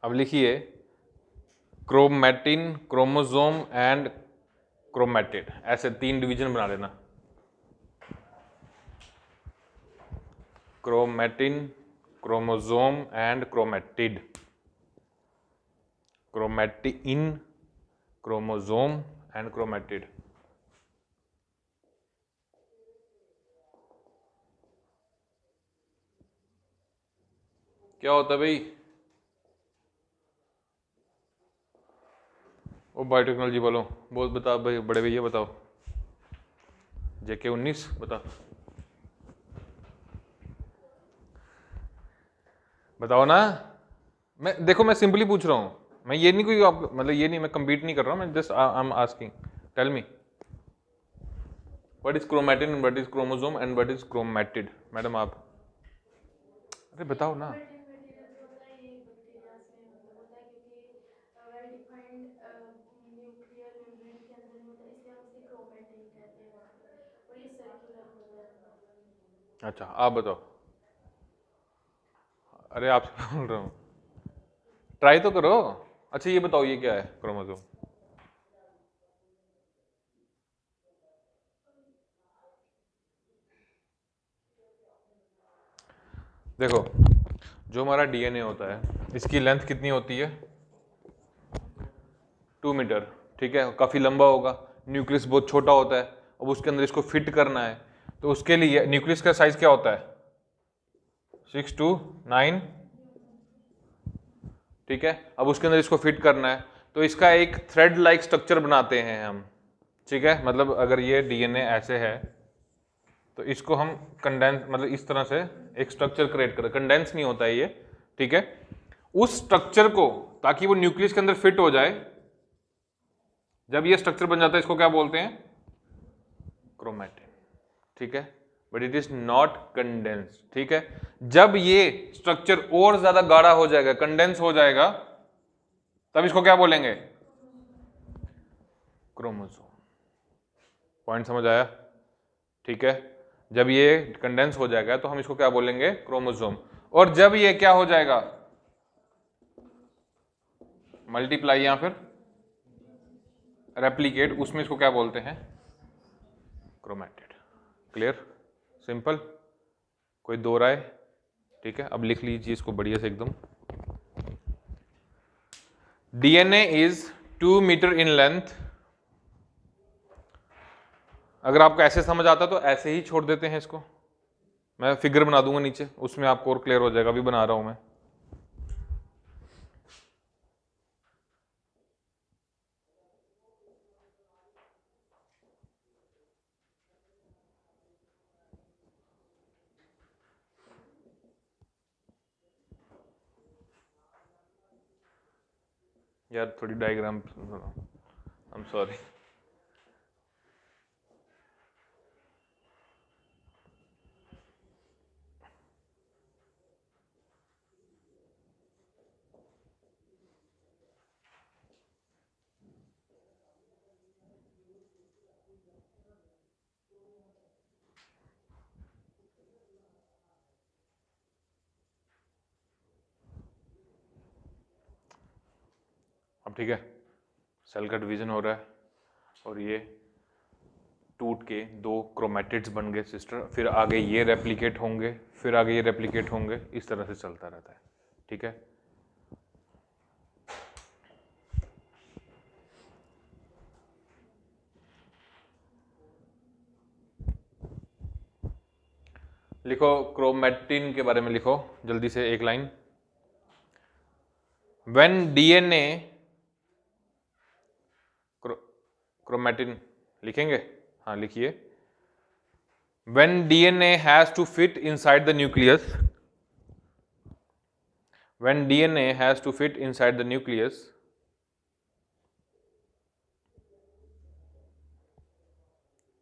अब लिखिए क्रोमैटिन, क्रोमोसोम एंड क्रोमैटिड, ऐसे 3 डिवीजन बना लेना। Chromatin, chromosome and chromatid. Chromatin, chromosome and chromatid. क्या होता है भाई? वो बायोटेक्नोलॉजी वालों बहुत बता भाई, बड़े भैया बताओ, JK 19 बता। बताओ ना। मैं देखो, मैं सिंपली पूछ रहा हूँ, मैं ये नहीं कोई आप मतलब ये नहीं, मैं कंपीट नहीं कर रहा हूँ, मैं just I am asking, tell me what is chromatin, what is chromosome and what is chromatid. Madam आप, अरे बताओ ना। क्रोमैटिन मटेरियल जो होता है ये बैक्टीरियाज में मतलब होता है क्योंकि वेल डिफाइंड न्यूक्लियर मेम्ब्रेन के अंदर में होता है, इसलिए हम इसे क्रोमैटिन कहते हैं वहाँ पे, और ये सर्कुलर होता है। अच्छा आप बताओ। अरे आपसे बोल रहा हूँ, ट्राई तो करो। अच्छा ये बताओ, ये क्या है क्रोमोसोम? देखो, जो हमारा डीएनए होता है इसकी लेंथ कितनी होती है? 2 मीटर, ठीक है, काफ़ी लंबा होगा। न्यूक्लियस बहुत छोटा होता है, अब उसके अंदर इसको फिट करना है, तो उसके लिए न्यूक्लियस का साइज क्या होता है? 6 to 9, ठीक है। अब उसके अंदर इसको फिट करना है, तो इसका एक थ्रेड लाइक स्ट्रक्चर बनाते हैं हम, ठीक है। मतलब अगर ये डीएनए ऐसे है तो इसको हम कंडेंस मतलब इस तरह से एक स्ट्रक्चर क्रिएट कर, कंडेंस नहीं होता है ये, ठीक है। उस स्ट्रक्चर को, ताकि वो न्यूक्लियस के अंदर फिट हो जाए, जब ये स्ट्रक्चर बन जाता है इसको क्या बोलते हैं? क्रोमैटिन, ठीक है। But it is not condense, ठीक है। जब ये स्ट्रक्चर और ज्यादा गाढ़ा हो जाएगा, कंडेंस हो जाएगा, तब इसको क्या बोलेंगे? क्रोमोसोम। पॉइंट समझ आया? ठीक है। जब ये कंडेंस हो जाएगा तो हम इसको क्या बोलेंगे? क्रोमोसोम। और जब ये क्या हो जाएगा? मल्टीप्लाई या फिर रेप्लिकेट, उसमें इसको क्या बोलते हैं? क्रोमैटिड। क्लियर? सिंपल? कोई दो राय? ठीक है, अब लिख लीजिए इसको बढ़िया से एकदम। DNA is 2 metre in length. अगर आपको ऐसे समझ आता तो ऐसे ही छोड़ देते हैं इसको, मैं फिगर बना दूंगा नीचे, उसमें आपको और क्लियर हो जाएगा, अभी बना रहा हूं मैं। यार थोड़ी डायग्राम, आई एम सॉरी। अब ठीक है, सेल का डिवीजन हो रहा है और ये टूट के 2 क्रोमैटिड्स बन गए सिस्टर, फिर आगे ये रेप्लिकेट होंगे, फिर आगे ये रेप्लिकेट होंगे, इस तरह से चलता रहता है, ठीक है। लिखो क्रोमैटिन के बारे में, लिखो जल्दी से एक लाइन। व्हेन डीएनए, क्रोमैटिन लिखेंगे, हाँ लिखिए। When DNA has to fit inside the nucleus, when DNA has to fit inside the nucleus,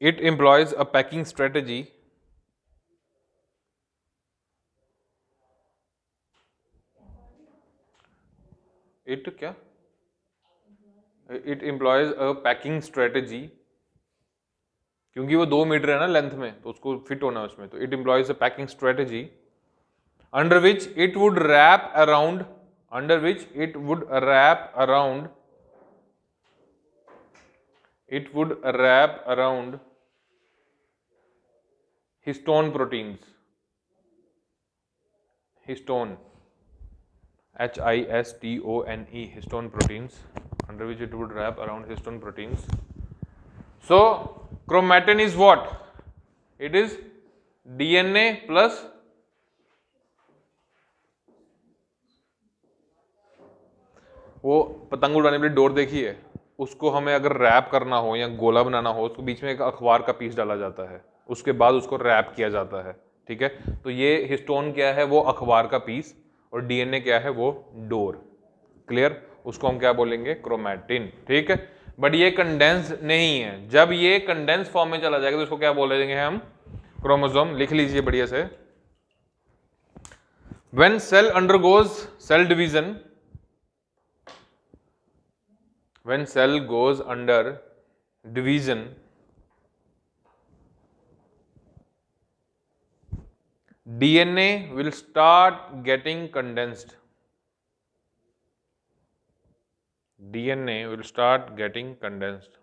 it employs a packing strategy it क्या it employs a packing strategy, क्योंकि वो 2 metre है ना length में, तो उसको फिट होना है उसमें, तो it employs a packing strategy under which it would wrap around, under which it would wrap around, it would wrap around histone proteins, histone, HISTONE, histone proteins, under which it would wrap around histone proteins. So chromatin is what? It is DNA plus वो पतंग उड़ाने वाली door देखी है, उसको हमें अगर rap करना हो या गोला बनाना हो, उसको बीच में एक अखबार का पीस डाला जाता है, उसके बाद उसको रैप किया जाता है, ठीक है। तो ये हिस्टोन क्या है? वो अखबार का पीस, और डीएनए क्या है, वो डोर। क्लियर? उसको हम क्या बोलेंगे, क्रोमैटिन। ठीक है, बट ये कंडेंस नहीं है। जब ये कंडेंस फॉर्म में चला जाएगा तो इसको क्या बोलेंगे हम, क्रोमोसोम। लिख लीजिए बढ़िया से। When cell undergoes cell division, when cell goes under division, DNA will start getting condensed. DNA will start getting condensed.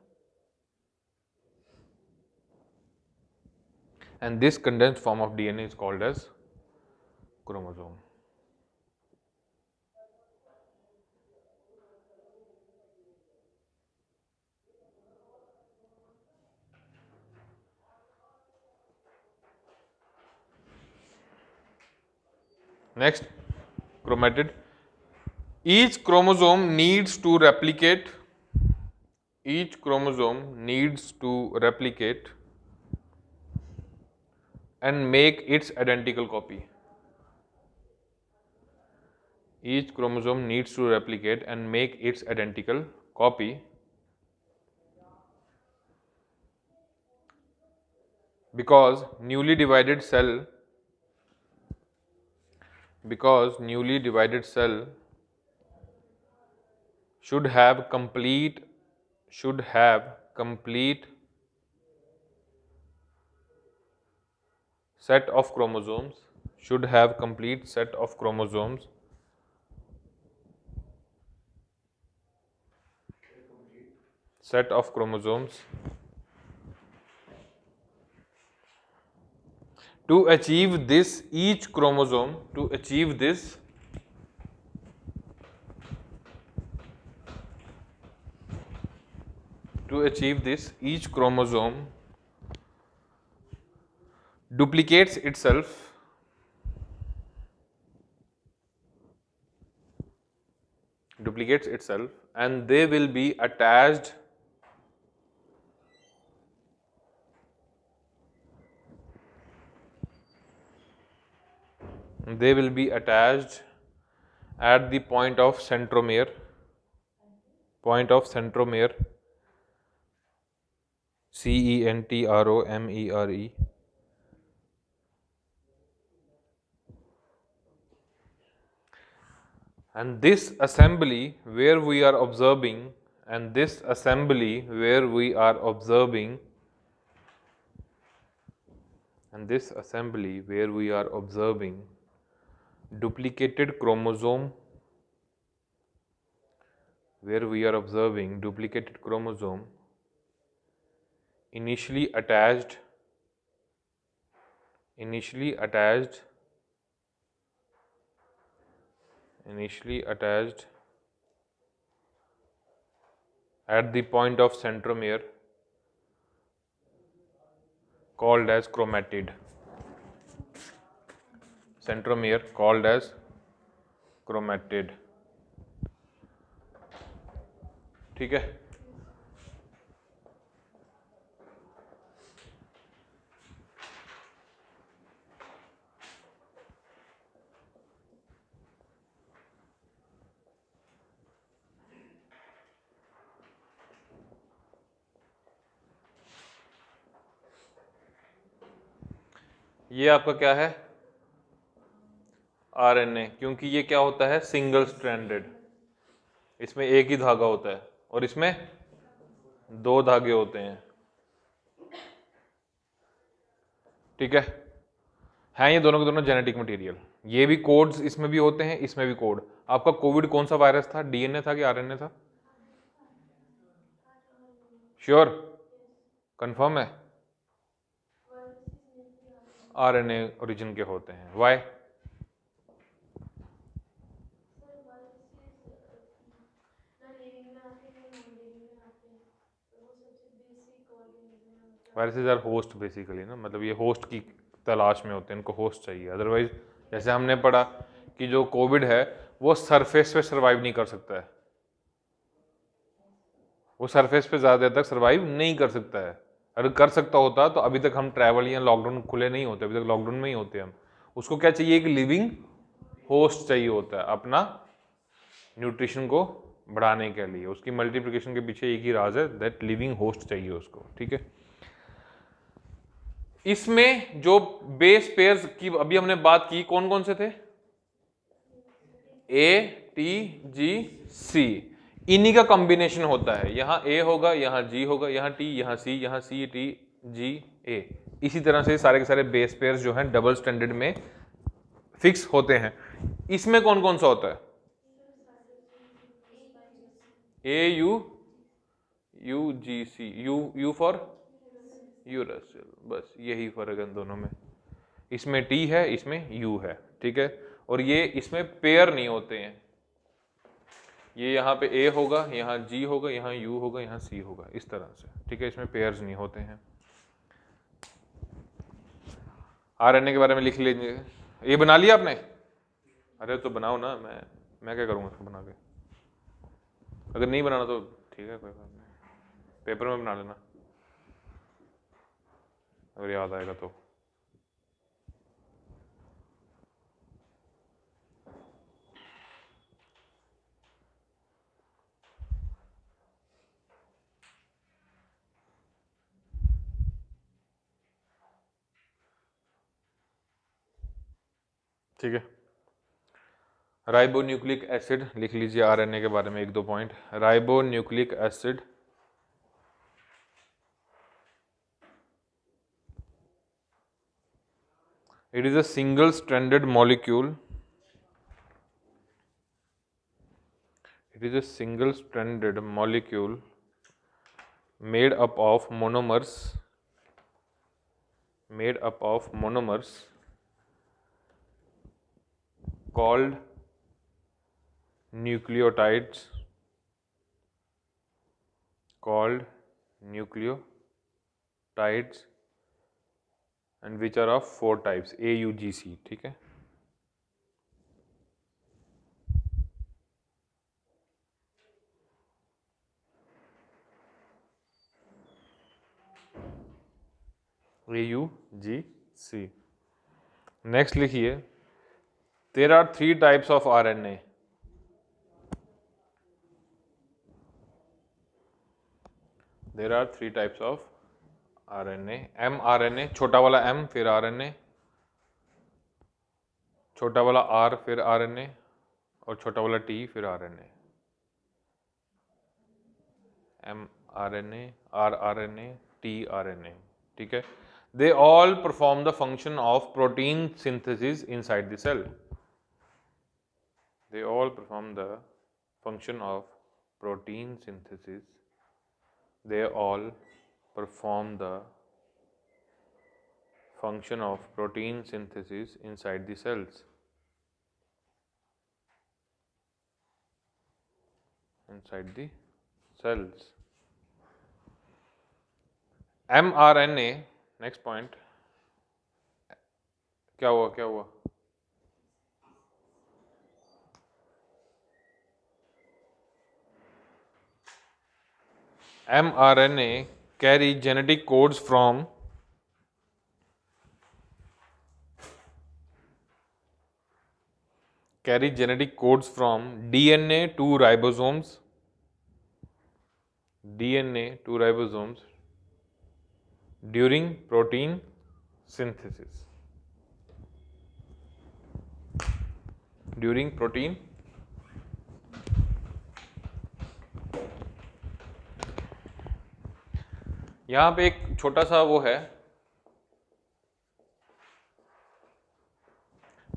And this condensed form of DNA is called as chromosome. Next, chromatid. Each chromosome needs to replicate. Each chromosome needs to replicate and make its identical copy. Each chromosome needs to replicate and make its identical copy. Because newly divided cell should have complete set of chromosomes, to achieve this each chromosome duplicates itself and they will be attached at the point of centromere, CENTROMERE, and this assembly where we are observing duplicated chromosome initially attached at the point of centromere called as chromatid. ठीक है? ये आपका क्या है, RNA, क्योंकि ये क्या होता है, सिंगल स्ट्रैंडेड। इसमें एक ही धागा होता है और इसमें दो धागे होते हैं। ठीक है ये दोनों के दोनों जेनेटिक मटेरियल। ये भी कोड्स इसमें भी होते हैं, इसमें भी कोड। आपका कोविड कौन सा वायरस था, डीएनए था कि आरएनए था? श्योर, कंफर्म है? आरएनए ओरिजिन के होते हैं। Why? Viruses are host basically ना, मतलब ये होस्ट की तलाश में होते हैं, इनको होस्ट चाहिए। अदरवाइज जैसे हमने पढ़ा कि जो कोविड है वो सरफेस पे सर्वाइव नहीं कर सकता है, वो सरफेस पे ज़्यादा देर तक सर्वाइव नहीं कर सकता है। अगर कर सकता होता तो अभी तक हम ट्रैवल या लॉकडाउन खुले नहीं होते, अभी तक लॉकडाउन में ही होते हम। उसको क्या चाहिए, एक लिविंग होस्ट चाहिए होता है अपना न्यूट्रिशन को बढ़ाने के लिए। उसकी मल्टीप्लिकेशन के पीछे एक ही राज है, दैट लिविंग होस्ट चाहिए उसको, ठीक है। इसमें जो बेस पेयर्स की अभी हमने बात की, कौन कौन से थे? ए, टी, जी, सी, इन्हीं का कॉम्बिनेशन होता है। यहां ए होगा, यहां जी होगा, यहां टी, यहां सी, यहां सी, टी, जी, ए। इसी तरह से सारे के सारे बेस पेयर्स जो हैं डबल स्टैंडर्ड में फिक्स होते हैं। इसमें कौन कौन सा होता है? A U, U G C, U for यूरसल, बस यही फर्क है इन दोनों में। इसमें टी है, इसमें यू है, ठीक है। और ये इसमें पेयर नहीं होते हैं, ये यहाँ पे ए होगा, यहाँ जी होगा, यहाँ यू होगा, यहाँ सी होगा, इस तरह से, ठीक है। इसमें पेयर्स नहीं होते हैं। आरएनए के बारे में लिख लीजिए। ये बना लिया आपने? अरे तो बनाओ ना, मैं क्या करूँगा इसको बना के? अगर नहीं बनाना तो ठीक है, कोई बात नहीं, पेपर में बना लेना अगर याद आएगा तो। ठीक है, राइबोन्यूक्लिक एसिड लिख लीजिए। आरएनए के बारे में एक दो point. Ribonucleic acid it is a single stranded molecule, it is a single stranded molecule made up of monomers, called nucleotides, and which are of 4 types, A, U, G, C, ठीक है। A, U, G, C। Next लिखिए, there are 3 types of RNA। There are 3 types of RNA। mRNA, छोटा वाला m फिर RNA, छोटा वाला R फिर RNA, और छोटा वाला T फिर RNA। mRNA, rRNA, tRNA, ठीक है। They all perform the function of protein synthesis inside the cell। They all perform the function of protein synthesis। They all perform the function of protein synthesis inside the cells। Inside the cells। mRNA, next point, क्या हुआ? mRNA carry genetic codes from DNA to ribosomes, during protein synthesis। During protein यहाँ पे एक छोटा सा वो है,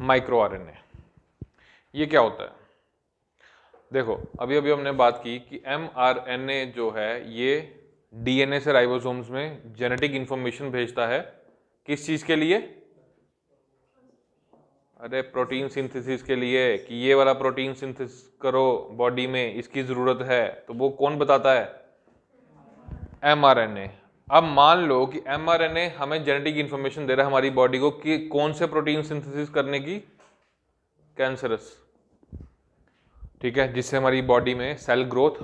micro RNA. ये क्या होता है? देखो, अभी हमने बात की कि mRNA जो है ये डीएनए से राइबोसोम्स में जेनेटिक इंफॉर्मेशन भेजता है। किस चीज के लिए? अरे प्रोटीन सिंथेसिस के लिए, कि ये वाला प्रोटीन सिंथेसिस करो बॉडी में, इसकी जरूरत है। तो वो कौन बताता है? mRNA। अब मान लो कि mRNA हमें जेनेटिक इंफॉर्मेशन दे रहा है हमारी बॉडी को कि कौन से प्रोटीन सिंथेसिस करने की? कैंसरस, ठीक है, जिससे हमारी बॉडी में सेल ग्रोथ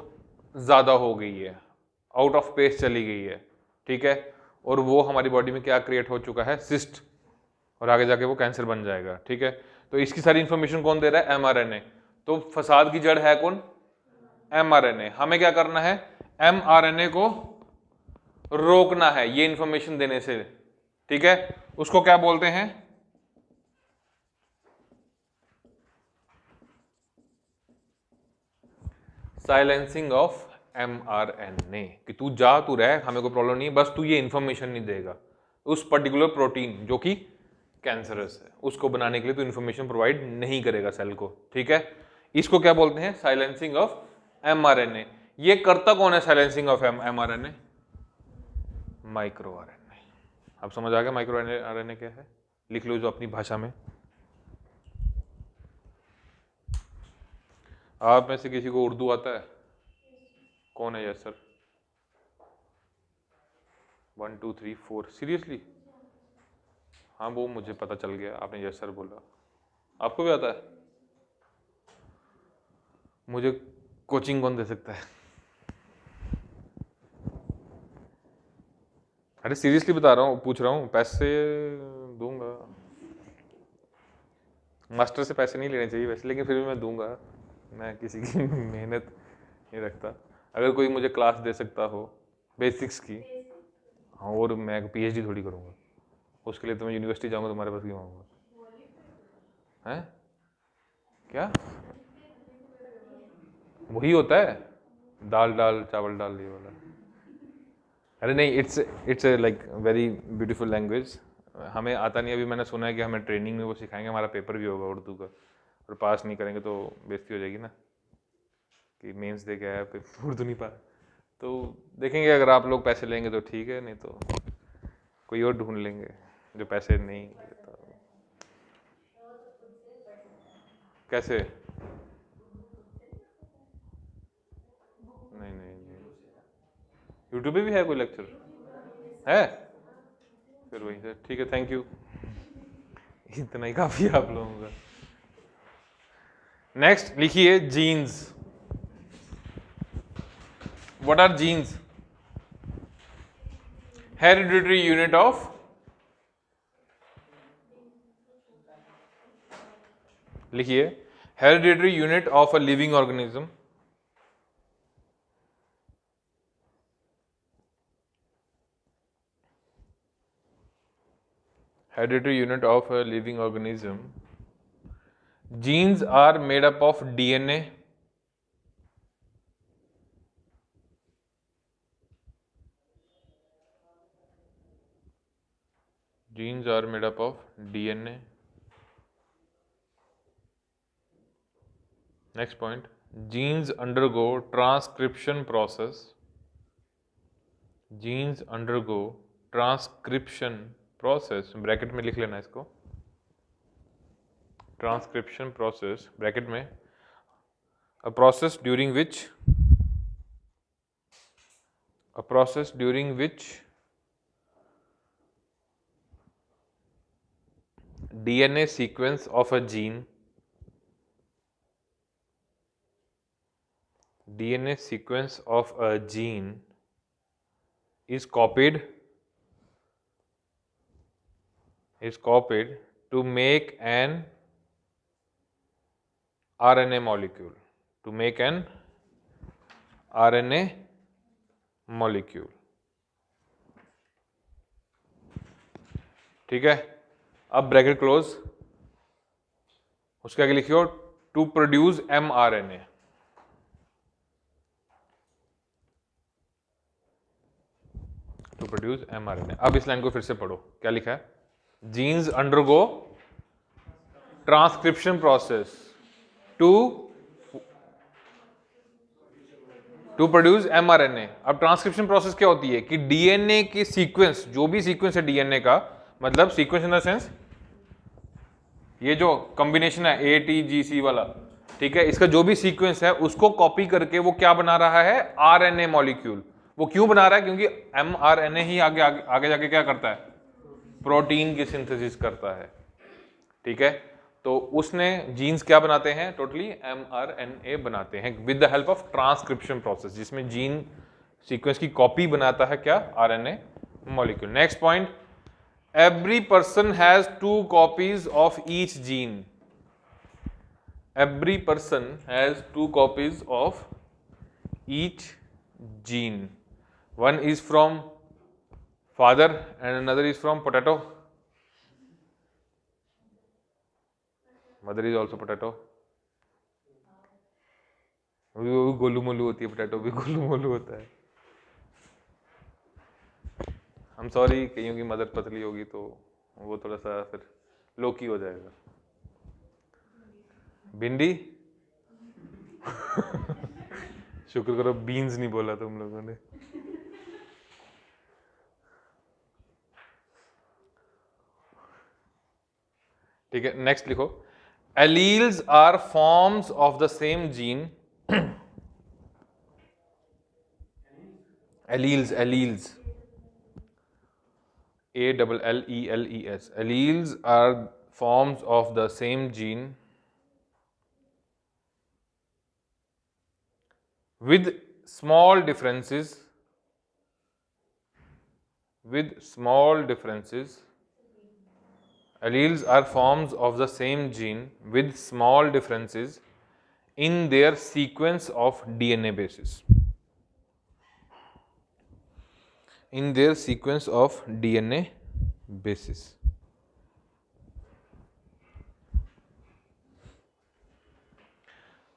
ज़्यादा हो गई है, आउट ऑफ पेस चली गई है, ठीक है। और वो हमारी बॉडी में क्या क्रिएट हो चुका है? सिस्ट, और आगे जाके वो कैंसर बन जाएगा, ठीक है। तो इसकी सारी इंफॉर्मेशन कौन दे रहा है? mRNA। तो फसाद की जड़ है कौन? mRNA। हमें क्या करना है? mRNA को रोकना है ये इंफॉर्मेशन देने से, ठीक है। उसको क्या बोलते हैं? साइलेंसिंग ऑफ mRNA, कि तू जा, तू रह, हमें कोई प्रॉब्लम नहीं, बस तू ये इंफॉर्मेशन नहीं देगा उस पर्टिकुलर प्रोटीन जो कि कैंसरस है, उसको बनाने के लिए तू इंफॉर्मेशन प्रोवाइड नहीं करेगा सेल को, ठीक है। इसको क्या बोलते हैं? Silencing of mRNA। ये करता कौन है silencing of mRNA? Micro RNA. अब समझ आ गया माइक्रो आरएनए क्या है? लिख लो जो अपनी भाषा में। आप में से किसी को उर्दू आता है? कौन है? Yes sir. 1 2 3 4 सीरियसली? हाँ वो मुझे पता चल गया, आपने यस सर बोला। आपको भी आता है? मुझे कोचिंग कौन दे सकता है? अरे सीरियसली बता रहा हूँ, पूछ रहा हूँ, पैसे दूंगा। मास्टर से पैसे नहीं लेने चाहिए वैसे, लेकिन फिर भी मैं दूंगा, मैं किसी की मेहनत नहीं रखता। अगर कोई मुझे क्लास दे सकता हो बेसिक्स की, हाँ, और मैं पीएचडी थोड़ी करूँगा, उसके लिए तो मैं यूनिवर्सिटी जाऊँगा, तुम्हारे पास क्यों आऊँगा? हैं? क्या वही होता है? दाल डाल चावल डाल ये वाला? अरे नहीं, it's like very beautiful language. हमें आता नहीं, अभी मैंने सुना है कि हमें ट्रेनिंग में वो सिखाएंगे, हमारा पेपर भी होगा उर्दू का, और पास नहीं करेंगे तो बेइज्जती हो जाएगी ना, कि मेंस दे के आया उर्दू नहीं पा। तो देखेंगे, अगर आप लोग पैसे लेंगे तो ठीक है, नहीं तो कोई और ढूंढ लेंगे जो पैसे नहीं लेता। कैसे? नहीं नहीं नहीं, यूट्यूब पे भी है कोई लेक्चर? है? फिर वहीं से ठीक है, थैंक यू, इतना ही काफी है आप लोगों का। नेक्स्ट लिखिए genes. What are genes? Hereditary unit of, लिखिए hereditary unit of a living organism. Hereditary unit of a living organism. Genes are made up of DNA. Genes are made up of DNA. Next point. Genes undergo transcription process. Genes undergo transcription process, bracket में लिख लेना इसको, transcription process bracket में, a process during which DNA sequence of a gene is copied to make an RNA molecule, ठीक है। अब bracket close, उसके आगे लिखियो टू प्रोड्यूस mRNA। अब इस लाइन को फिर से पढ़ो, क्या लिखा है? Genes undergo transcription process to produce mRNA। अब ट्रांसक्रिप्शन प्रोसेस क्या होती है कि डीएनए की सीक्वेंस, जो भी सीक्वेंस है डीएनए का, मतलब सीक्वेंस इन द सेंस ये जो कॉम्बिनेशन है ATGC वाला, ठीक है, इसका जो भी सीक्वेंस है उसको कॉपी करके वो क्या बना रहा है? RNA molecule. वो क्यों बना रहा है? क्योंकि mRNA ही आगे जाके क्या करता है? प्रोटीन की सिंथेसिस करता है, ठीक है। तो उसने जीन्स क्या बनाते हैं? टोटली mRNA बनाते हैं with the help of transcription process, जिसमें जीन सीक्वेंस की कॉपी बनाता है क्या? RNA molecule. Next point, every person has 2 copies of each gene. every person has 2 copies of each gene. One is from father and another is from potato. Mother is also potato. वो गोलू मोलू होती है, potato भी गोलू मोलू होता है. I'm sorry, कईयों की mother पतली होगी तो वो थोड़ा सा फिर लोकी हो जाएगा. भिंडी शुक्र करो बीन्स नहीं बोला तुम लोगों ने. ठीक है, नेक्स्ट लिखो. Alleles are forms of the same gene. Alleles. Alleles. Alleles are forms of the same gene with small differences. Alleles are forms of the same gene with small differences in their sequence of DNA bases.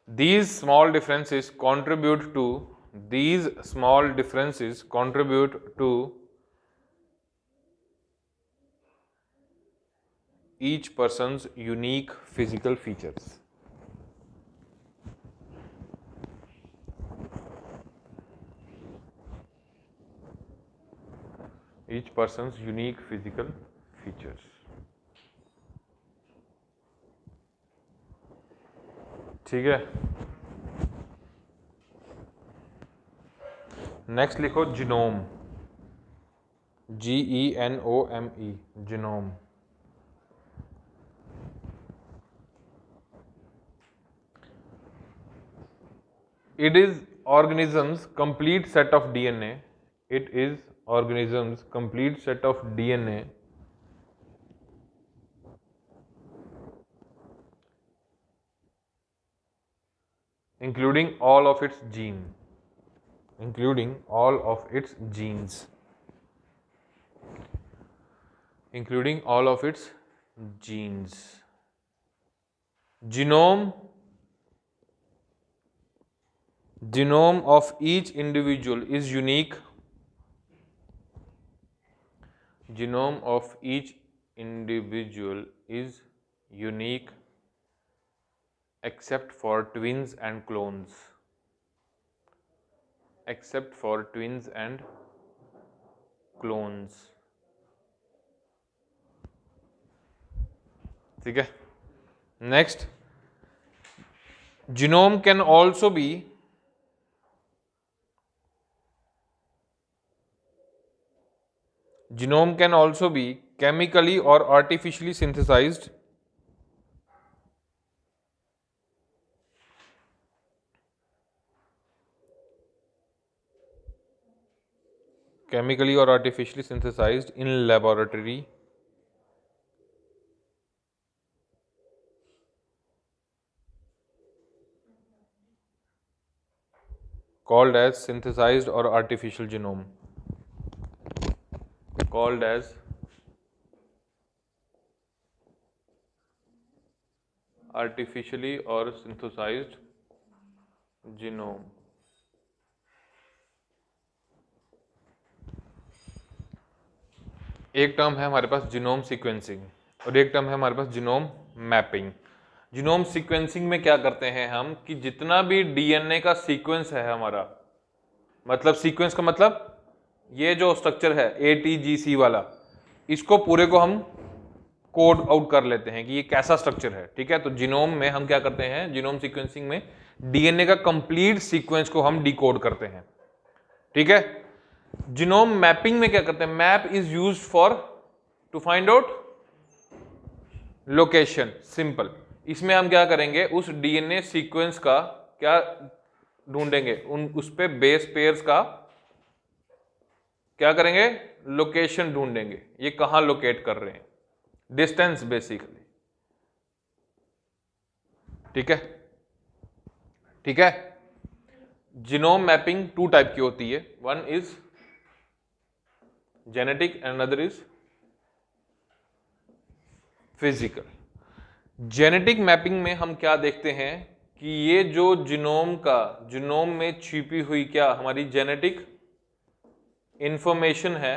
These small differences contribute to each person's unique physical features. ठीक है. Next लिखो genome. GENOME. Genome. It is organism's complete set of DNA. Including all of its genes. Genome of each individual is unique. Except for twins and clones. ठीक है. Next, genome can also be chemically or artificially synthesized. In laboratory. Called as synthesized or artificial genome. Artificially or synthesized genome. एक term है हमारे पास genome sequencing और एक term है हमारे पास genome mapping. Genome sequencing में क्या करते हैं हम कि जितना भी डीएनए का सीक्वेंस है हमारा, मतलब सीक्वेंस का मतलब ये जो स्ट्रक्चर है ATGC वाला, इसको पूरे को हम कोड आउट कर लेते हैं कि ये कैसा स्ट्रक्चर है. ठीक है, तो जीनोम में हम क्या करते हैं, जीनोम सीक्वेंसिंग में डीएनए का कंप्लीट सीक्वेंस को हम डिकोड करते हैं. ठीक है. जीनोम मैपिंग में क्या करते हैं, map is used for to find out location. Simple. इसमें हम क्या करेंगे, उस डीएनए सीक्वेंस का क्या ढूंढेंगे, उस पे बेस पेयर्स का क्या करेंगे, लोकेशन ढूंढेंगे. ये कहां लोकेट कर रहे हैं, डिस्टेंस बेसिकली. ठीक है, ठीक है। जीनोम मैपिंग 2 टाइप की होती है, one is genetic and another is physical. Genetic mapping में हम क्या देखते हैं कि ये जो जीनोम में छिपी हुई क्या हमारी जेनेटिक इंफॉर्मेशन है,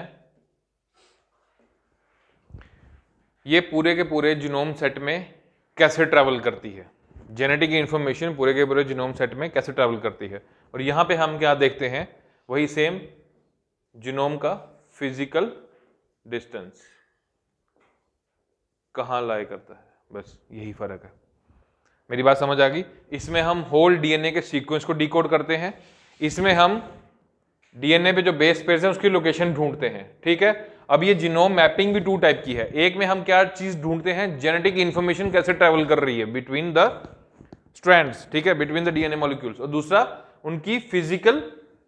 ये पूरे के पूरे जीनोम सेट में कैसे ट्रैवल करती है। जेनेटिक इंफॉर्मेशन पूरे के पूरे जीनोम सेट में कैसे ट्रैवल करती है। और यहां पे हम क्या देखते हैं, वही सेम जीनोम का फिजिकल डिस्टेंस कहां लाई करता है, बस यही फर्क है। मेरी बात समझ आ गई। इसमें हम होल डीएनए के सीक्वेंस को डिकोड करते हैं, इसमें हम डीएनए पे जो बेस पेयर्स है उसकी लोकेशन ढूंढते हैं, ठीक है। अब ये जीनोम मैपिंग भी 2 टाइप की है। एक में हम क्या चीज ढूंढते हैं, जेनेटिक इंफॉर्मेशन कैसे ट्रेवल कर रही है बिटवीन द स्ट्रैंड्स, ठीक है, बिटवीन द डीएनए मॉलिक्यूल्स। और दूसरा उनकी फिजिकल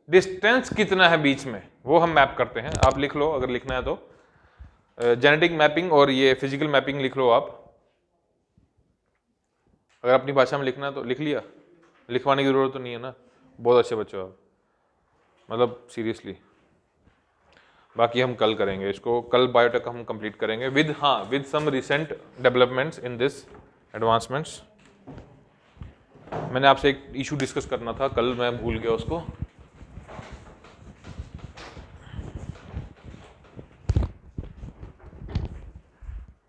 डिस्टेंस कितना है बीच में, वो हम मैप करते हैं। आप लिख लो अगर लिखना है तो, जेनेटिक मैपिंग और ये फिजिकल मैपिंग लिख लो आप। अगर अपनी भाषा में लिखना है तो लिख लिया, लिखवाने की जरूरत तो नहीं है ना। बहुत अच्छे बच्चे हो आप, मतलब सीरियसली। बाकी हम कल करेंगे इसको, कल बायोटेक हम कंप्लीट करेंगे with some recent developments in this advancements. मैंने आपसे एक इशू डिस्कस करना था कल, मैं भूल गया उसको।